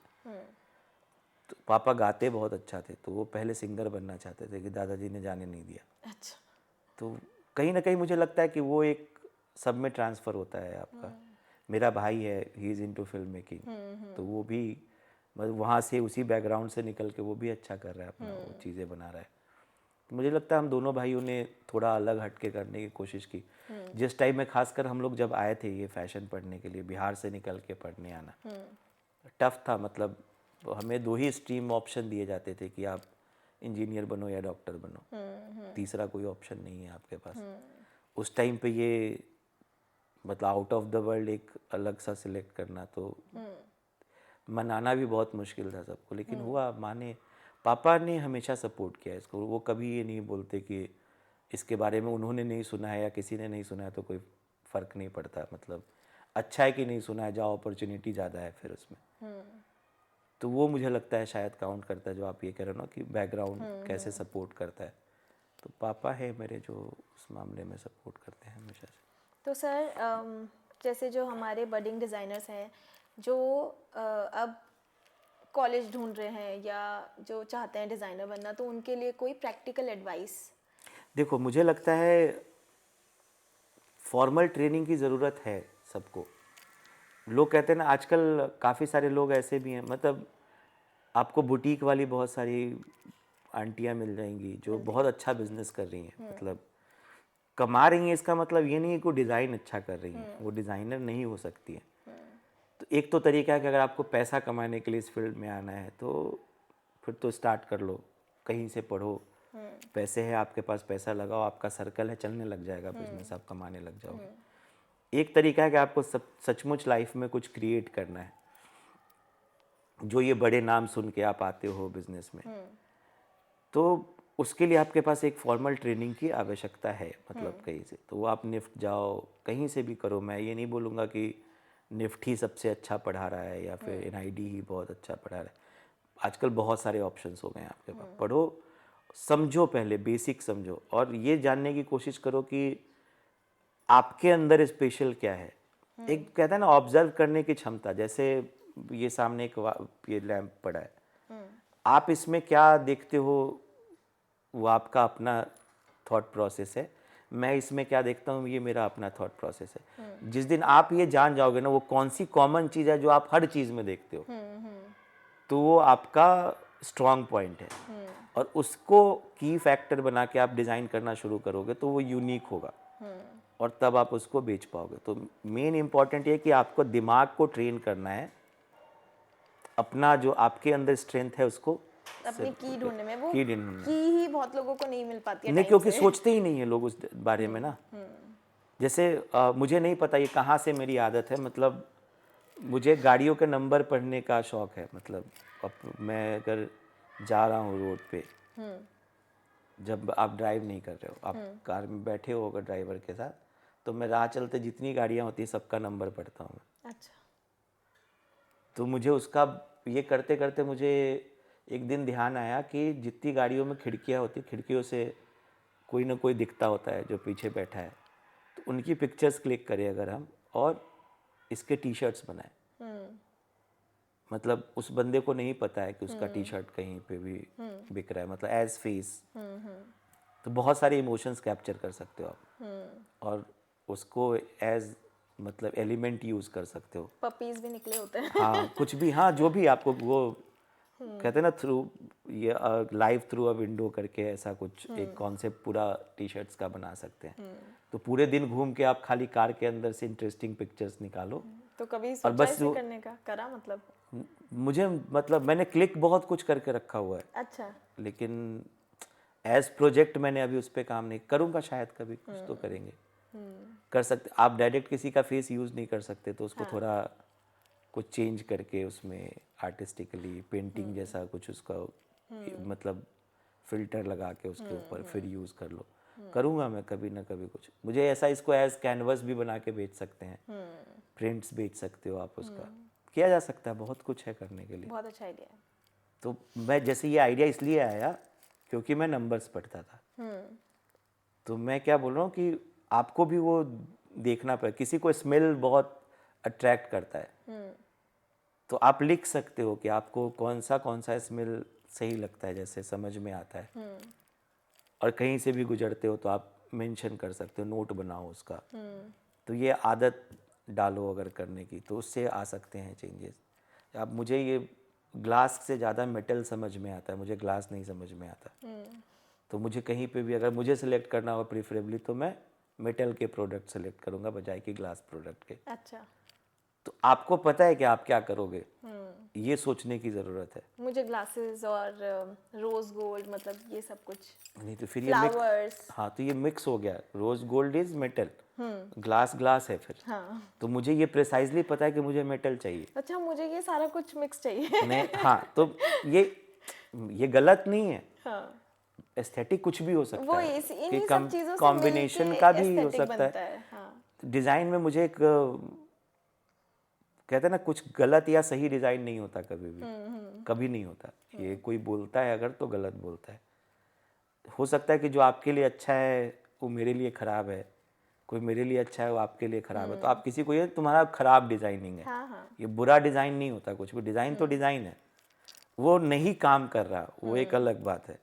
तो पापा गाते बहुत अच्छा थे, तो वो पहले सिंगर बनना चाहते थे कि दादाजी ने जाने नहीं दिया। अच्छा। तो कहीं ना कहीं मुझे लगता है कि वो एक सब में ट्रांसफ़र होता है आपका। मेरा भाई है, he is into film making, तो वो भी मतलब वहाँ से उसी बैकग्राउंड से निकल के वो भी अच्छा कर रहा है, अपना वो चीज़ें बना रहा है। तो मुझे लगता है हम दोनों भाइयों ने थोड़ा अलग हट के करने की कोशिश की। जिस टाइम में खासकर हम लोग जब आए थे ये फैशन पढ़ने के लिए, बिहार से निकल के पढ़ने आना टफ था, मतलब हमें दो ही स्ट्रीम ऑप्शन दिए जाते थे कि आप इंजीनियर बनो या डॉक्टर बनो, तीसरा कोई ऑप्शन नहीं है आपके पास। उस टाइम पे ये मतलब आउट ऑफ द वर्ल्ड एक अलग सा सिलेक्ट करना, तो मनाना भी बहुत मुश्किल था सबको, लेकिन हुआ, माने। पापा ने हमेशा सपोर्ट किया इसको, वो कभी ये नहीं बोलते कि इसके बारे में उन्होंने नहीं सुना है या किसी ने नहीं सुना है तो कोई फ़र्क नहीं पड़ता, मतलब अच्छा है कि नहीं सुना है, जहाँ अपॉर्चुनिटी ज़्यादा है फिर उसमें। तो वो मुझे लगता है शायद काउंट करता है, जो आप ये कह रहे हो ना कि बैकग्राउंड कैसे सपोर्ट करता है। तो पापा है मेरे जो उस मामले में सपोर्ट करते हैं हमेशा से। तो सर जैसे जो हमारे बडिंग डिज़ाइनर्स हैं जो अब कॉलेज ढूंढ रहे हैं या जो चाहते हैं डिज़ाइनर बनना, तो उनके लिए कोई प्रैक्टिकल एडवाइस? देखो, मुझे लगता है फॉर्मल ट्रेनिंग की ज़रूरत है सबको। लोग कहते हैं ना, आजकल काफ़ी सारे लोग ऐसे भी हैं, मतलब आपको बुटीक वाली बहुत सारी आंटियां मिल जाएंगी जो बहुत अच्छा बिजनेस कर रही हैं, मतलब कमा रही हैं इसका मतलब ये नहीं है कि वो डिज़ाइन अच्छा कर रही हैं, वो डिज़ाइनर नहीं हो सकती है। तो एक तो तरीका है कि अगर आपको पैसा कमाने के लिए इस फील्ड में आना है तो फिर तो स्टार्ट कर लो, कहीं से पढ़ो, पैसे है आपके पास, पैसा लगाओ, आपका सर्कल है, चलने लग जाएगा बिजनेस, आप कमाने लग जाओगे। एक तरीका है कि आपको सचमुच लाइफ में कुछ क्रिएट करना है, जो ये बड़े नाम सुन के आप आते हो बिजनेस में, तो उसके लिए आपके पास एक फॉर्मल ट्रेनिंग की आवश्यकता है, मतलब कहीं से तो वो आप निफ्ट जाओ, कहीं से भी करो। मैं ये नहीं बोलूँगा कि निफ्ट ही सबसे अच्छा पढ़ा रहा है या फिर एनआईडी ही बहुत अच्छा पढ़ा रहा है। आजकल बहुत सारे ऑप्शंस हो गए हैं आपके पास, पढ़ो, समझो, पहले बेसिक समझो और ये जानने की कोशिश करो कि आपके अंदर स्पेशल क्या है। एक कहता है ना ऑब्जर्व करने की क्षमता, जैसे ये सामने एक ये लैंप पड़ा है, आप इसमें क्या देखते हो वो आपका अपना थॉट प्रोसेस है, मैं इसमें क्या देखता हूँ ये मेरा अपना थॉट प्रोसेस है। जिस दिन आप ये जान जाओगे ना वो कौन सी कॉमन चीज़ है जो आप हर चीज़ में देखते हो, तो वो आपका स्ट्रॉन्ग पॉइंट है और उसको की फैक्टर बना के आप डिज़ाइन करना शुरू करोगे तो वो यूनिक होगा और तब आप उसको बेच पाओगे। तो मेन इम्पॉर्टेंट ये कि आपको दिमाग को ट्रेन करना है, अपना जो आपके अंदर स्ट्रेंथ है उसको अपनी की ढूंढने में, वो की ढूंढने की ही बहुत लोगों को नहीं मिल पाती है नहीं, टाइम क्योंकि से। सोचते ही नहीं है लोग उस बारे में ना। जैसे मुझे नहीं पता ये कहाँ से मेरी आदत है, मतलब मुझे गाड़ियों के नंबर पढ़ने का शौक है। मतलब अब मैं अगर जा रहा हूँ रोड पे, जब आप ड्राइव नहीं कर रहे हो, आप कार में बैठे हो अगर ड्राइवर के साथ, तो मैं राह चलते जितनी गाड़ियाँ होती हैं सबका नंबर पढ़ता हूँ। अच्छा। तो मुझे उसका ये करते करते मुझे एक दिन ध्यान आया कि जितनी गाड़ियों में खिड़कियाँ होती, खिड़कियों से कोई ना कोई दिखता होता है जो पीछे बैठा है, तो उनकी पिक्चर्स क्लिक करें अगर हम और इसके टी शर्ट्स बनाए, मतलब उस बंदे को नहीं पता है कि उसका टी शर्ट कहीं पे भी बिक रहा है, मतलब एज फेस, तो बहुत सारे इमोशंस कैप्चर कर सकते हो आप और उसको एज मतलब एलिमेंट यूज़ कर सकते हो। पपीज भी निकले होते हैं। हाँ कुछ भी, हाँ जो भी आपको वो कहते हैं ना, थ्रू ये लाइव थ्रू अ विंडो करके ऐसा कुछ एक कॉन्सेप्ट पूरा टी शर्ट्स का बना सकते हैं। तो पूरे दिन घूम के आप खाली कार के अंदर से इंटरेस्टिंग पिक्चर्स निकालो। तो कभी और सोचा बस इसे करने का, करा मतलब? मुझे मतलब मैंने क्लिक बहुत कुछ करके रखा हुआ है, अच्छा। लेकिन एज प्रोजेक्ट मैंने अभी उस पर काम नहीं, करूँगा शायद कभी, कुछ तो करेंगे, कर सकते। आप डायरेक्ट किसी का फेस यूज़ नहीं कर सकते, तो उसको थोड़ा कुछ चेंज करके उसमें आर्टिस्टिकली पेंटिंग जैसा कुछ उसका मतलब फिल्टर लगा के उसके ऊपर फिर यूज़ कर लो। करूँगा मैं कभी ना कभी कुछ। मुझे ऐसा इसको एज कैनवस भी बना के बेच सकते हैं, प्रिंट्स बेच सकते हो आप, उसका किया जा सकता है, बहुत कुछ है करने के लिए। बहुत अच्छा आइडिया है। तो मैं जैसे ये आइडिया इसलिए आया क्योंकि मैं नंबर्स पढ़ता था, तो मैं क्या बोल रहा हूँ कि आपको भी वो देखना पड़े। किसी को स्मेल बहुत अट्रैक्ट करता है, तो आप लिख सकते हो कि आपको कौन सा स्मेल सही लगता है, जैसे समझ में आता है, और कहीं से भी गुजरते हो तो आप मेंशन कर सकते हो, नोट बनाओ उसका। तो ये आदत डालो अगर करने की, तो उससे आ सकते हैं चेंजेस। अब मुझे ये ग्लास से ज़्यादा मेटल समझ में आता है, मुझे ग्लास नहीं समझ में आता। तो मुझे कहीं पे भी अगर मुझे सेलेक्ट करना हो प्रीफरेबली, तो मैं मेटल के प्रोडक्ट सेलेक्ट करूँगा बजाय कि ग्लास प्रोडक्ट के। अच्छा। तो आपको पता है कि आप क्या करोगे, ये सोचने की ज़रूरत है। मुझे ग्लासेस और रोज गोल्ड, मतलब ये सब कुछ, नहीं तो फिर ये फ्लावर्स। हाँ तो ये मिक्स हो गया, rose gold is metal, glass glass है फिर। हाँ। तो मुझे ये प्रिसाइजली पता है कि मुझे मेटल चाहिए। अच्छा, मुझे ये सारा कुछ मिक्स चाहिए। नहीं हाँ, तो ये गलत नहीं है, हाँ। एस्थेटिक कुछ भी हो सकता वो है कि इन्हीं सब चीजों से कॉम्बिनेशन मिलके का भी हो एस्थेटिक सकता बनता है। है। हाँ। डिज़ाइन में मुझे एक कहते हैं ना, कुछ गलत या सही डिज़ाइन नहीं होता कभी भी, कभी नहीं होता। ये कोई बोलता है अगर तो गलत बोलता है। हो सकता है कि जो आपके लिए अच्छा है वो मेरे लिए ख़राब है, कोई मेरे लिए अच्छा है वो आपके लिए ख़राब है। तो आप किसी को ये तुम्हारा ख़राब डिज़ाइनिंग है, हाँ हाँ। ये बुरा डिज़ाइन नहीं होता कुछ भी। डिज़ाइन तो डिज़ाइन है, वो नहीं काम कर रहा वो एक अलग बात है।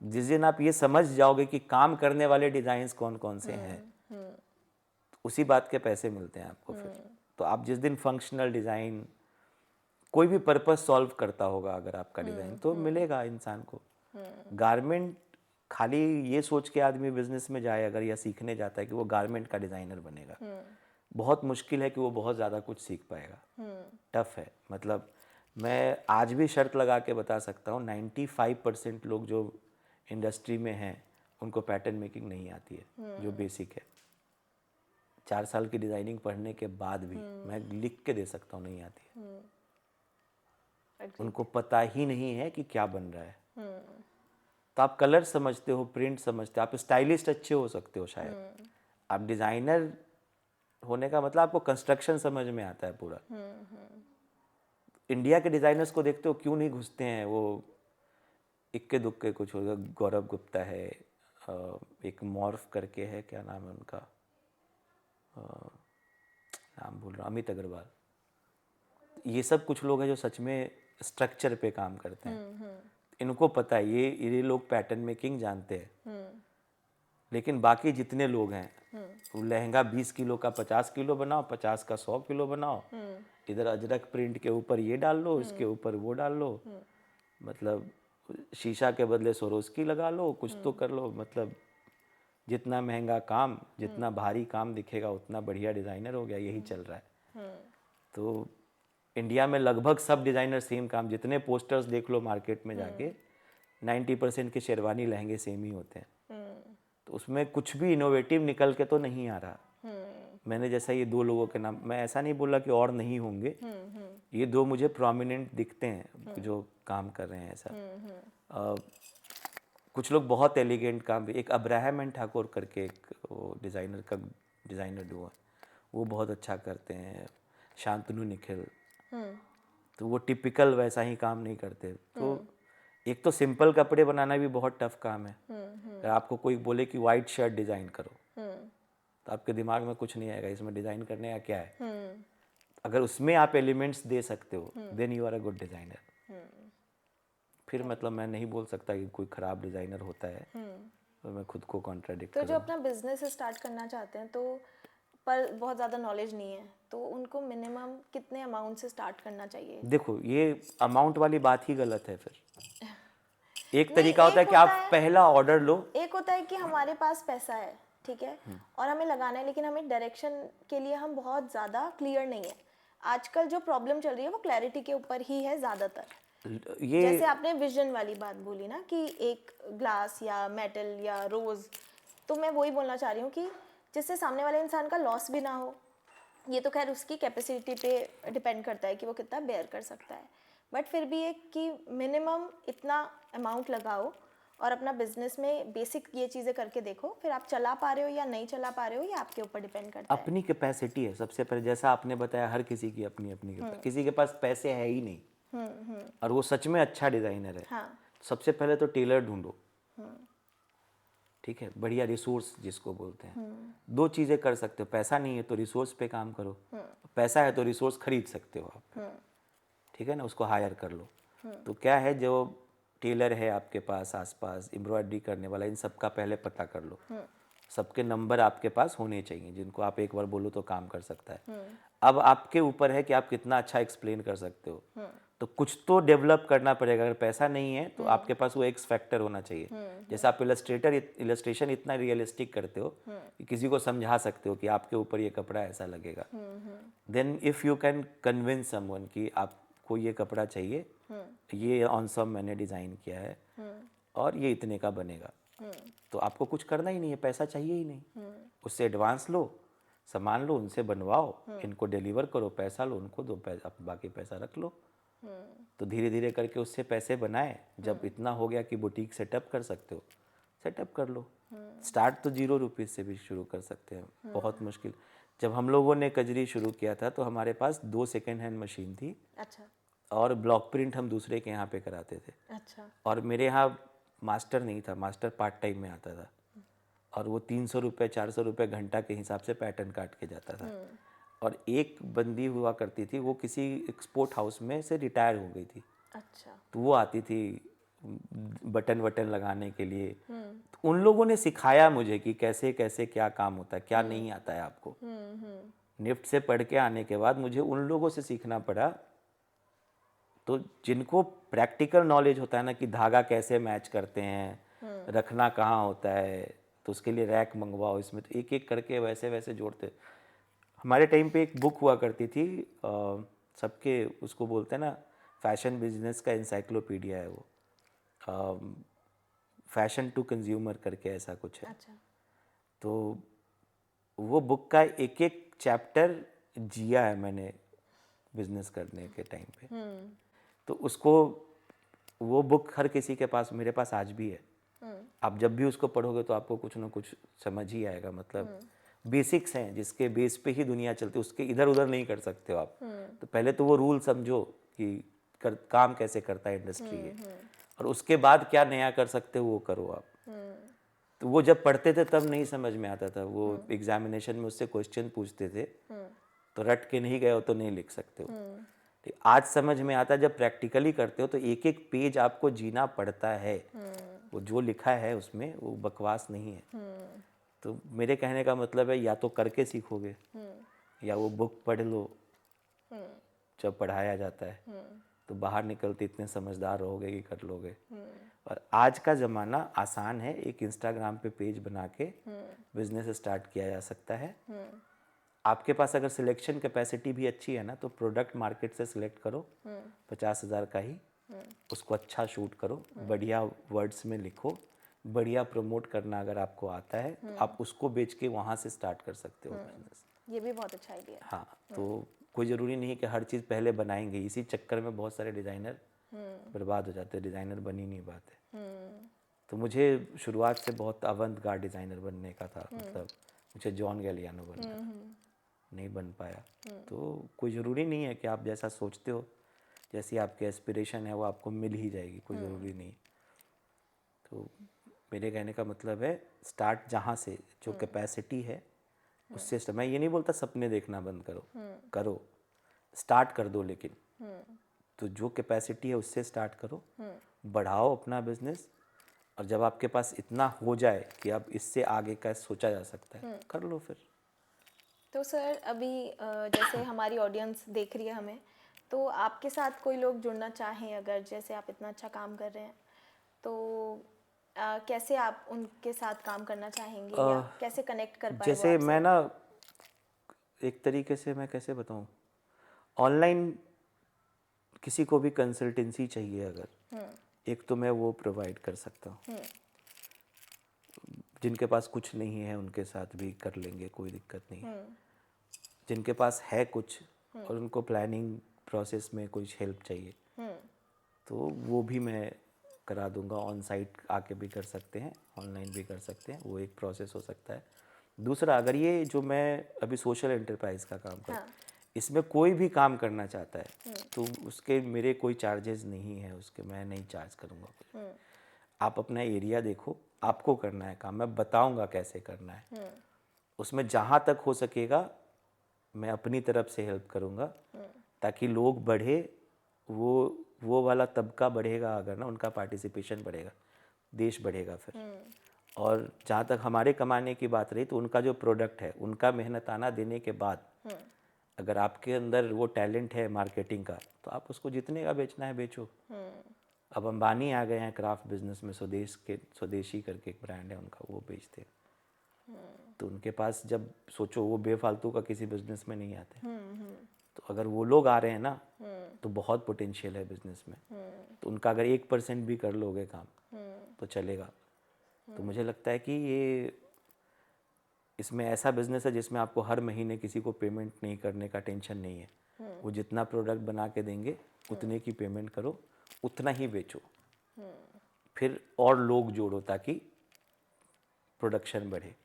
जिस दिन आप ये समझ जाओगे कि काम करने वाले डिज़ाइंस कौन कौन से हैं, तो उसी बात के पैसे मिलते हैं आपको फिर। तो आप जिस दिन फंक्शनल डिज़ाइन, कोई भी पर्पस सॉल्व करता होगा अगर आपका डिज़ाइन, तो मिलेगा इंसान को। गारमेंट खाली ये सोच के आदमी बिजनेस में जाए अगर या सीखने जाता है कि वो गारमेंट का डिज़ाइनर बनेगा, बहुत मुश्किल है कि वो बहुत ज़्यादा कुछ सीख पाएगा। टफ है। मतलब मैं आज भी शर्त लगा के बता सकता हूँ 95% लोग जो इंडस्ट्री में हैं उनको पैटर्न मेकिंग नहीं आती है, जो बेसिक है। 4 साल की डिज़ाइनिंग पढ़ने के बाद भी मैं लिख के दे सकता हूँ नहीं आती है। उनको पता ही नहीं है कि क्या बन रहा है। तो आप कलर समझते हो, प्रिंट समझते हो, आप स्टाइलिस्ट अच्छे हो सकते हो शायद, आप डिज़ाइनर होने का मतलब आपको कंस्ट्रक्शन समझ में आता है पूरा। इंडिया के डिज़ाइनर्स को देखते हो क्यों नहीं घुसते हैं, वो इक्के दुक्के कुछ होगा। गौरव गुप्ता है, एक मॉर्फ करके है, क्या नाम है उनका, नाम भूल रहा हूँ, अमित अग्रवाल। ये सब कुछ लोग हैं जो सच में स्ट्रक्चर पे काम करते हैं। इनको पता है, ये लोग पैटर्न मेकिंग जानते हैं। लेकिन बाकी जितने लोग हैं, वो लहंगा 20 किलो का 50 किलो बनाओ, 50 का 100 किलो बनाओ, इधर अजरक प्रिंट के ऊपर ये डाल लो, इसके ऊपर वो डाल लो, मतलब शीशा के बदले सरोस्की लगा लो, कुछ तो कर लो। मतलब जितना महंगा काम, जितना भारी काम दिखेगा उतना बढ़िया डिज़ाइनर हो गया, यही चल रहा है। तो इंडिया में लगभग सब डिज़ाइनर सेम काम, जितने पोस्टर्स देख लो मार्केट में जाके 90% के शेरवानी लहंगे सेम ही होते हैं। तो उसमें कुछ भी इनोवेटिव निकल के तो नहीं आ रहा। मैंने जैसा ये 2 लोगों के नाम, मैं ऐसा नहीं बोला कि और नहीं होंगे, ये 2 मुझे प्रोमिनेंट दिखते हैं जो काम कर रहे हैं ऐसा। कुछ लोग बहुत एलिगेंट काम भी, एक अब्राहम एंड ठाकुर करके एक वो डिज़ाइनर का डिज़ाइनर डुओ है, वो बहुत अच्छा करते हैं। शांतनु निखिल, तो वो टिपिकल वैसा ही काम नहीं करते। तो एक तो सिंपल कपड़े बनाना भी बहुत टफ काम है। अगर आपको कोई बोले कि वाइट शर्ट डिज़ाइन करो, तो आपके दिमाग में कुछ नहीं आएगा, इसमें डिज़ाइन करने का क्या है। अगर उसमें आप एलिमेंट्स दे सकते हो, then you are a good designer. फिर मतलब मैं नहीं बोल सकता कि कोई ख़राब डिज़ाइनर होता है, तो मैं खुद को कॉन्ट्राडिक्ट तो जो अपना बिजनेस स्टार्ट करना चाहते हैं तो पर बहुत ज़्यादा नॉलेज नहीं है, तो उनको मिनिमम कितने अमाउंट से स्टार्ट करना चाहिए? देखो, ये अमाउंट वाली बात ही गलत है। फिर एक नहीं, तरीका होता है एक कि होता आप है पहला ऑर्डर लो। एक होता है कि हमारे पास पैसा है, ठीक है, और हमें लगाना है, लेकिन हमें डायरेक्शन के लिए हम बहुत ज़्यादा क्लियर नहीं है। आजकल जो प्रॉब्लम चल रही है वो क्लैरिटी के ऊपर ही है ज़्यादातर। ये जैसे आपने विजन वाली बात बोली ना कि एक ग्लास या मेटल या रोज़, तो मैं वही बोलना चाह रही हूँ कि जिससे सामने वाले इंसान का लॉस भी ना हो। ये तो खैर उसकी कैपेसिटी पे डिपेंड करता है कि वो कितना बेयर कर सकता है, बट फिर भी एक कि मिनिमम इतना अमाउंट लगाओ और अपना बिजनेस में बेसिक ये चीज़ें करके देखो, फिर आप चला पा रहे हो या नहीं चला पा रहे हो ये आपके ऊपर डिपेंड करता है। अपनी कैपेसिटी है सबसे पहले। जैसा आपने बताया, हर किसी की अपनी अपनी किसी के पास पैसे है ही नहीं और वो सच में अच्छा डिज़ाइनर है। हाँ। सबसे पहले तो टेलर ढूंढो, ठीक है, बढ़िया रिसोर्स जिसको बोलते हैं। 2 चीज़ें कर सकते हो, पैसा नहीं है तो रिसोर्स पे काम करो, पैसा है तो रिसोर्स खरीद सकते हो आप, ठीक है ना, उसको हायर कर लो। तो क्या है, जो टेलर है आपके पास आसपास, एम्ब्रॉयडरी करने वाला, इन सब का पहले पता कर लो। सबके नंबर आपके पास होने चाहिए, जिनको आप एक बार बोलो तो काम कर सकता है। अब आपके ऊपर है कि आप कितना अच्छा एक्सप्लेन कर सकते हो। तो कुछ तो डेवलप करना पड़ेगा। अगर पैसा नहीं है तो आपके पास वो एक्स फैक्टर होना चाहिए। जैसे आप इलस्ट्रेशन इतना रियलिस्टिक करते हो कि किसी को समझा सकते हो कि आपके ऊपर ये कपड़ा ऐसा लगेगा। Then if you can convince someone कि आपको ये कपड़ा चाहिए, ये ऑनसम मैंने डिज़ाइन किया है और ये इतने का बनेगा, तो आपको कुछ करना ही नहीं है, पैसा चाहिए ही नहीं। उससे एडवांस लो, सामान लो, उनसे बनवाओ, इनको डिलीवर करो, पैसा लो, उनको दो, बाकी पैसा रख लो। तो धीरे धीरे करके उससे पैसे बनाए। जब इतना हो गया कि बुटीक सेटअप कर सकते हो, सेटअप कर लो। स्टार्ट तो 0 रुपीज़ से भी शुरू कर सकते हैं, बहुत मुश्किल। जब हम लोगों ने कजरी शुरू किया था तो हमारे पास 2 सेकेंड हैंड मशीन थी। अच्छा। और ब्लॉक प्रिंट हम दूसरे के यहाँ पे कराते थे। अच्छा। और मेरे यहाँ मास्टर नहीं था, मास्टर पार्ट टाइम में आता था और वो 300 रुपये 400 रुपये घंटा के हिसाब से पैटर्न काट के जाता था। और एक बंदी हुआ करती थी, वो किसी एक्सपोर्ट हाउस में से रिटायर हो गई थी। अच्छा। तो वो आती थी बटन वटन लगाने के लिए। तो उन लोगों ने सिखाया मुझे कि कैसे कैसे क्या काम होता है, क्या नहीं आता है आपको। निफ्ट से पढ़ के आने के बाद मुझे उन लोगों से सीखना पड़ा। तो जिनको प्रैक्टिकल नॉलेज होता है ना कि धागा कैसे मैच करते हैं, रखना कहाँ होता है, तो उसके लिए रैक मंगवाओ, इसमें तो एक एक करके वैसे वैसे जोड़ते। हमारे टाइम पे एक बुक हुआ करती थी, सबके उसको बोलते हैं ना, फैशन बिजनेस का इंसाइक्लोपीडिया है वो, फैशन टू कंज्यूमर करके ऐसा कुछ है। अच्छा। तो वो बुक का एक एक चैप्टर जिया है मैंने बिजनेस करने के टाइम पे। तो उसको, वो बुक हर किसी के पास, मेरे पास आज भी है। आप जब भी उसको पढ़ोगे तो आपको कुछ ना कुछ समझ ही आएगा, मतलब बेसिक्स हैं जिसके बेस पे ही दुनिया चलती है, उसके इधर उधर नहीं कर सकते हो आप। तो पहले तो वो रूल समझो कि काम कैसे करता है इंडस्ट्री ये, और उसके बाद क्या नया कर सकते हो वो करो आप। तो वो जब पढ़ते थे तब नहीं समझ में आता था, वो एग्जामिनेशन में उससे क्वेश्चन पूछते थे, तो रट के नहीं गए हो तो नहीं लिख सकते हो। तो आज समझ में आता है, जब प्रैक्टिकली करते हो तो एक एक पेज आपको जीना पड़ता है। वो जो लिखा है उसमें वो बकवास नहीं है। तो मेरे कहने का मतलब है, या तो करके सीखोगे या वो बुक पढ़ लो जब पढ़ाया जाता है, तो बाहर निकलते इतने समझदार रहोगे कि कर लोगे। और आज का ज़माना आसान है, एक इंस्टाग्राम पे पेज बना के बिजनेस स्टार्ट किया जा सकता है। आपके पास अगर सिलेक्शन कैपेसिटी भी अच्छी है ना, तो प्रोडक्ट मार्केट से सिलेक्ट करो 50,000 का ही, उसको अच्छा शूट करो, बढ़िया वर्ड्स में लिखो, बढ़िया प्रमोट करना अगर आपको आता है तो आप उसको बेच के वहाँ से स्टार्ट कर सकते हो बिजनेस। ये भी बहुत अच्छा आइडिया है। हाँ, तो कोई ज़रूरी नहीं कि हर चीज़ पहले बनाएंगे, इसी चक्कर में बहुत सारे डिज़ाइनर बर्बाद हो जाते हैं, डिज़ाइनर बन ही नहीं पाते। तो मुझे शुरुआत से बहुत अवंत गार्ड डिज़ाइनर बनने का था, मतलब मुझे जॉन गैलियानो बनना था, नहीं बन पाया। तो कोई ज़रूरी नहीं है कि आप जैसा सोचते हो, जैसी आपकी एस्पिरेशन है वो आपको मिल ही जाएगी, कोई ज़रूरी नहीं। तो मेरे कहने का मतलब है, स्टार्ट जहाँ से, जो कैपेसिटी है उससे मैं ये नहीं बोलता सपने देखना बंद करो, करो, स्टार्ट कर दो, लेकिन तो जो कैपेसिटी है उससे स्टार्ट करो, बढ़ाओ अपना बिजनेस। और जब आपके पास इतना हो जाए कि अब इससे आगे का सोचा जा सकता है, कर लो फिर। तो सर अभी जैसे हमारी ऑडियंस देख रही है हमें, तो आपके साथ कोई लोग जुड़ना चाहें अगर, जैसे आप इतना अच्छा काम कर रहे हैं, तो कैसे आप उनके साथ काम करना चाहेंगे या कैसे कनेक्ट कर पाए वो जैसे आपसे? मैं ना, एक तरीके से मैं कैसे बताऊं, ऑनलाइन किसी को भी कंसल्टेंसी चाहिए अगर, एक तो मैं वो प्रोवाइड कर सकता हूँ। जिनके पास कुछ नहीं है उनके साथ भी कर लेंगे, कोई दिक्कत नहीं है। जिनके पास है कुछ और उनको प्लानिंग प्रोसेस में कुछ हेल्प चाहिए, तो वो भी मैं करा दूंगा। ऑन साइट आके भी कर सकते हैं, ऑनलाइन भी कर सकते हैं, वो एक प्रोसेस हो सकता है। दूसरा, अगर ये जो मैं अभी सोशल एंटरप्राइज का काम कर, इसमें कोई भी काम करना चाहता है तो उसके मेरे कोई चार्जेस नहीं है, उसके मैं नहीं चार्ज करूँगा कुछ। आप अपना एरिया देखो, आपको करना है काम, मैं बताऊंगा कैसे करना है। उसमें जहाँ तक हो सकेगा मैं अपनी तरफ से हेल्प करूँगा, ताकि लोग बढ़े, वो वाला तबका बढ़ेगा अगर ना, उनका पार्टिसिपेशन बढ़ेगा, देश बढ़ेगा फिर। और जहाँ तक हमारे कमाने की बात रही, तो उनका जो प्रोडक्ट है, उनका मेहनताना देने के बाद अगर आपके अंदर वो टैलेंट है मार्केटिंग का, तो आप उसको जितने का बेचना है बेचो। अब अंबानी आ गए हैं क्राफ्ट बिजनेस में, स्वदेशी करके एक ब्रांड है उनका, वो बेचते हैं। तो उनके पास जब सोचो, वो बेफालतू का किसी बिजनेस में नहीं आते। तो अगर वो लोग आ रहे हैं ना, तो बहुत पोटेंशियल है बिजनेस में। तो उनका अगर 1% भी कर लोगे काम तो चलेगा। तो मुझे लगता है कि ये, इसमें ऐसा बिजनेस है जिसमें आपको हर महीने किसी को पेमेंट नहीं करने का टेंशन नहीं है। वो जितना प्रोडक्ट बना के देंगे उतने की पेमेंट करो, उतना ही बेचो, फिर और लोग जोड़ो ताकि प्रोडक्शन बढ़े।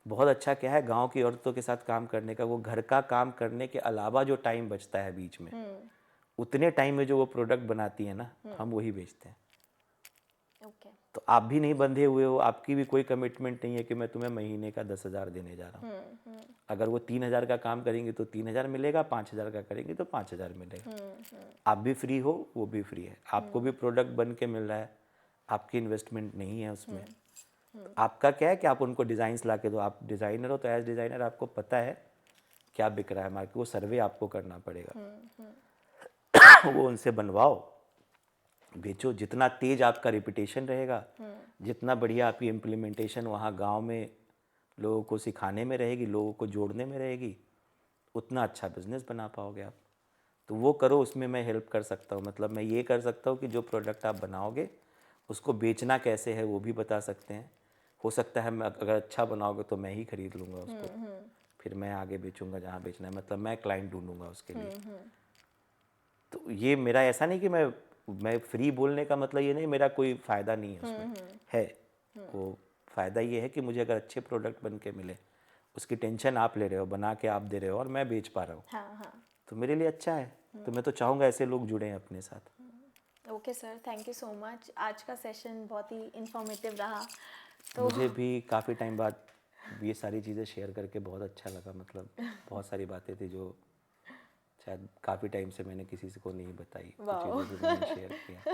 बहुत अच्छा क्या है गांव की औरतों के साथ काम करने का, वो घर का काम करने के अलावा जो टाइम बचता है बीच में, उतने टाइम में जो वो प्रोडक्ट बनाती है ना, हम वही बेचते हैं। ओके। तो आप भी नहीं बंधे हुए हो, आपकी भी कोई कमिटमेंट नहीं है कि मैं तुम्हें महीने का 10,000 देने जा रहा हूँ। अगर वो 3,000 का काम करेंगे तो 3,000 मिलेगा, 5,000 का करेंगे तो 5,000 मिलेगा। आप भी फ्री हो, वो भी फ्री है, आपको भी प्रोडक्ट बन के मिल रहा है, आपकी इन्वेस्टमेंट नहीं है उसमें। तो आपका क्या है कि आप उनको डिज़ाइंस ला के दो, आप डिज़ाइनर हो तो एज डिज़ाइनर आपको पता है क्या बिक रहा है मार्केट, वो सर्वे आपको करना पड़ेगा। वो उनसे बनवाओ, बेचो। जितना तेज आपका रिपीटेशन रहेगा, जितना बढ़िया आपकी इम्प्लीमेंटेशन वहाँ गांव में लोगों को सिखाने में रहेगी, लोगों को जोड़ने में रहेगी, उतना अच्छा बिजनेस बना पाओगे आप। तो वो करो, उसमें मैं हेल्प कर सकता हूँ। मतलब मैं ये कर सकता हूँ कि जो प्रोडक्ट आप बनाओगे उसको बेचना कैसे है वो भी बता सकते हैं। हो सकता है मैं अगर अच्छा बनाओगे तो मैं ही खरीद लूँगा उसको, फिर मैं आगे बेचूंगा जहाँ बेचना है। मतलब मैं क्लाइंट ढूंढूंगा उसके लिए। तो ये मेरा ऐसा नहीं कि मैं फ्री बोलने का मतलब ये नहीं, मेरा कोई फ़ायदा नहीं है उसमें। है वो फ़ायदा ये है कि मुझे अगर अच्छे प्रोडक्ट बन के मिले, उसकी टेंशन आप ले रहे हो, बना के आप दे रहे हो और मैं बेच पा रहा हूँ, हाँ हाँ। तो मेरे लिए अच्छा है। तो मैं तो चाहूँगा ऐसे लोग जुड़ें अपने साथ। Okay sir, thank you so much. आज का सेशन बहुत ही इंफॉर्मेटिव रहा। तो मुझे भी काफ़ी टाइम बाद ये सारी चीज़ें शेयर करके बहुत अच्छा लगा। मतलब बहुत सारी बातें थी जो शायद काफ़ी टाइम से मैंने किसी से को नहीं बताई, कुछ वाओ चीज़ें भी मैंने शेयर किया।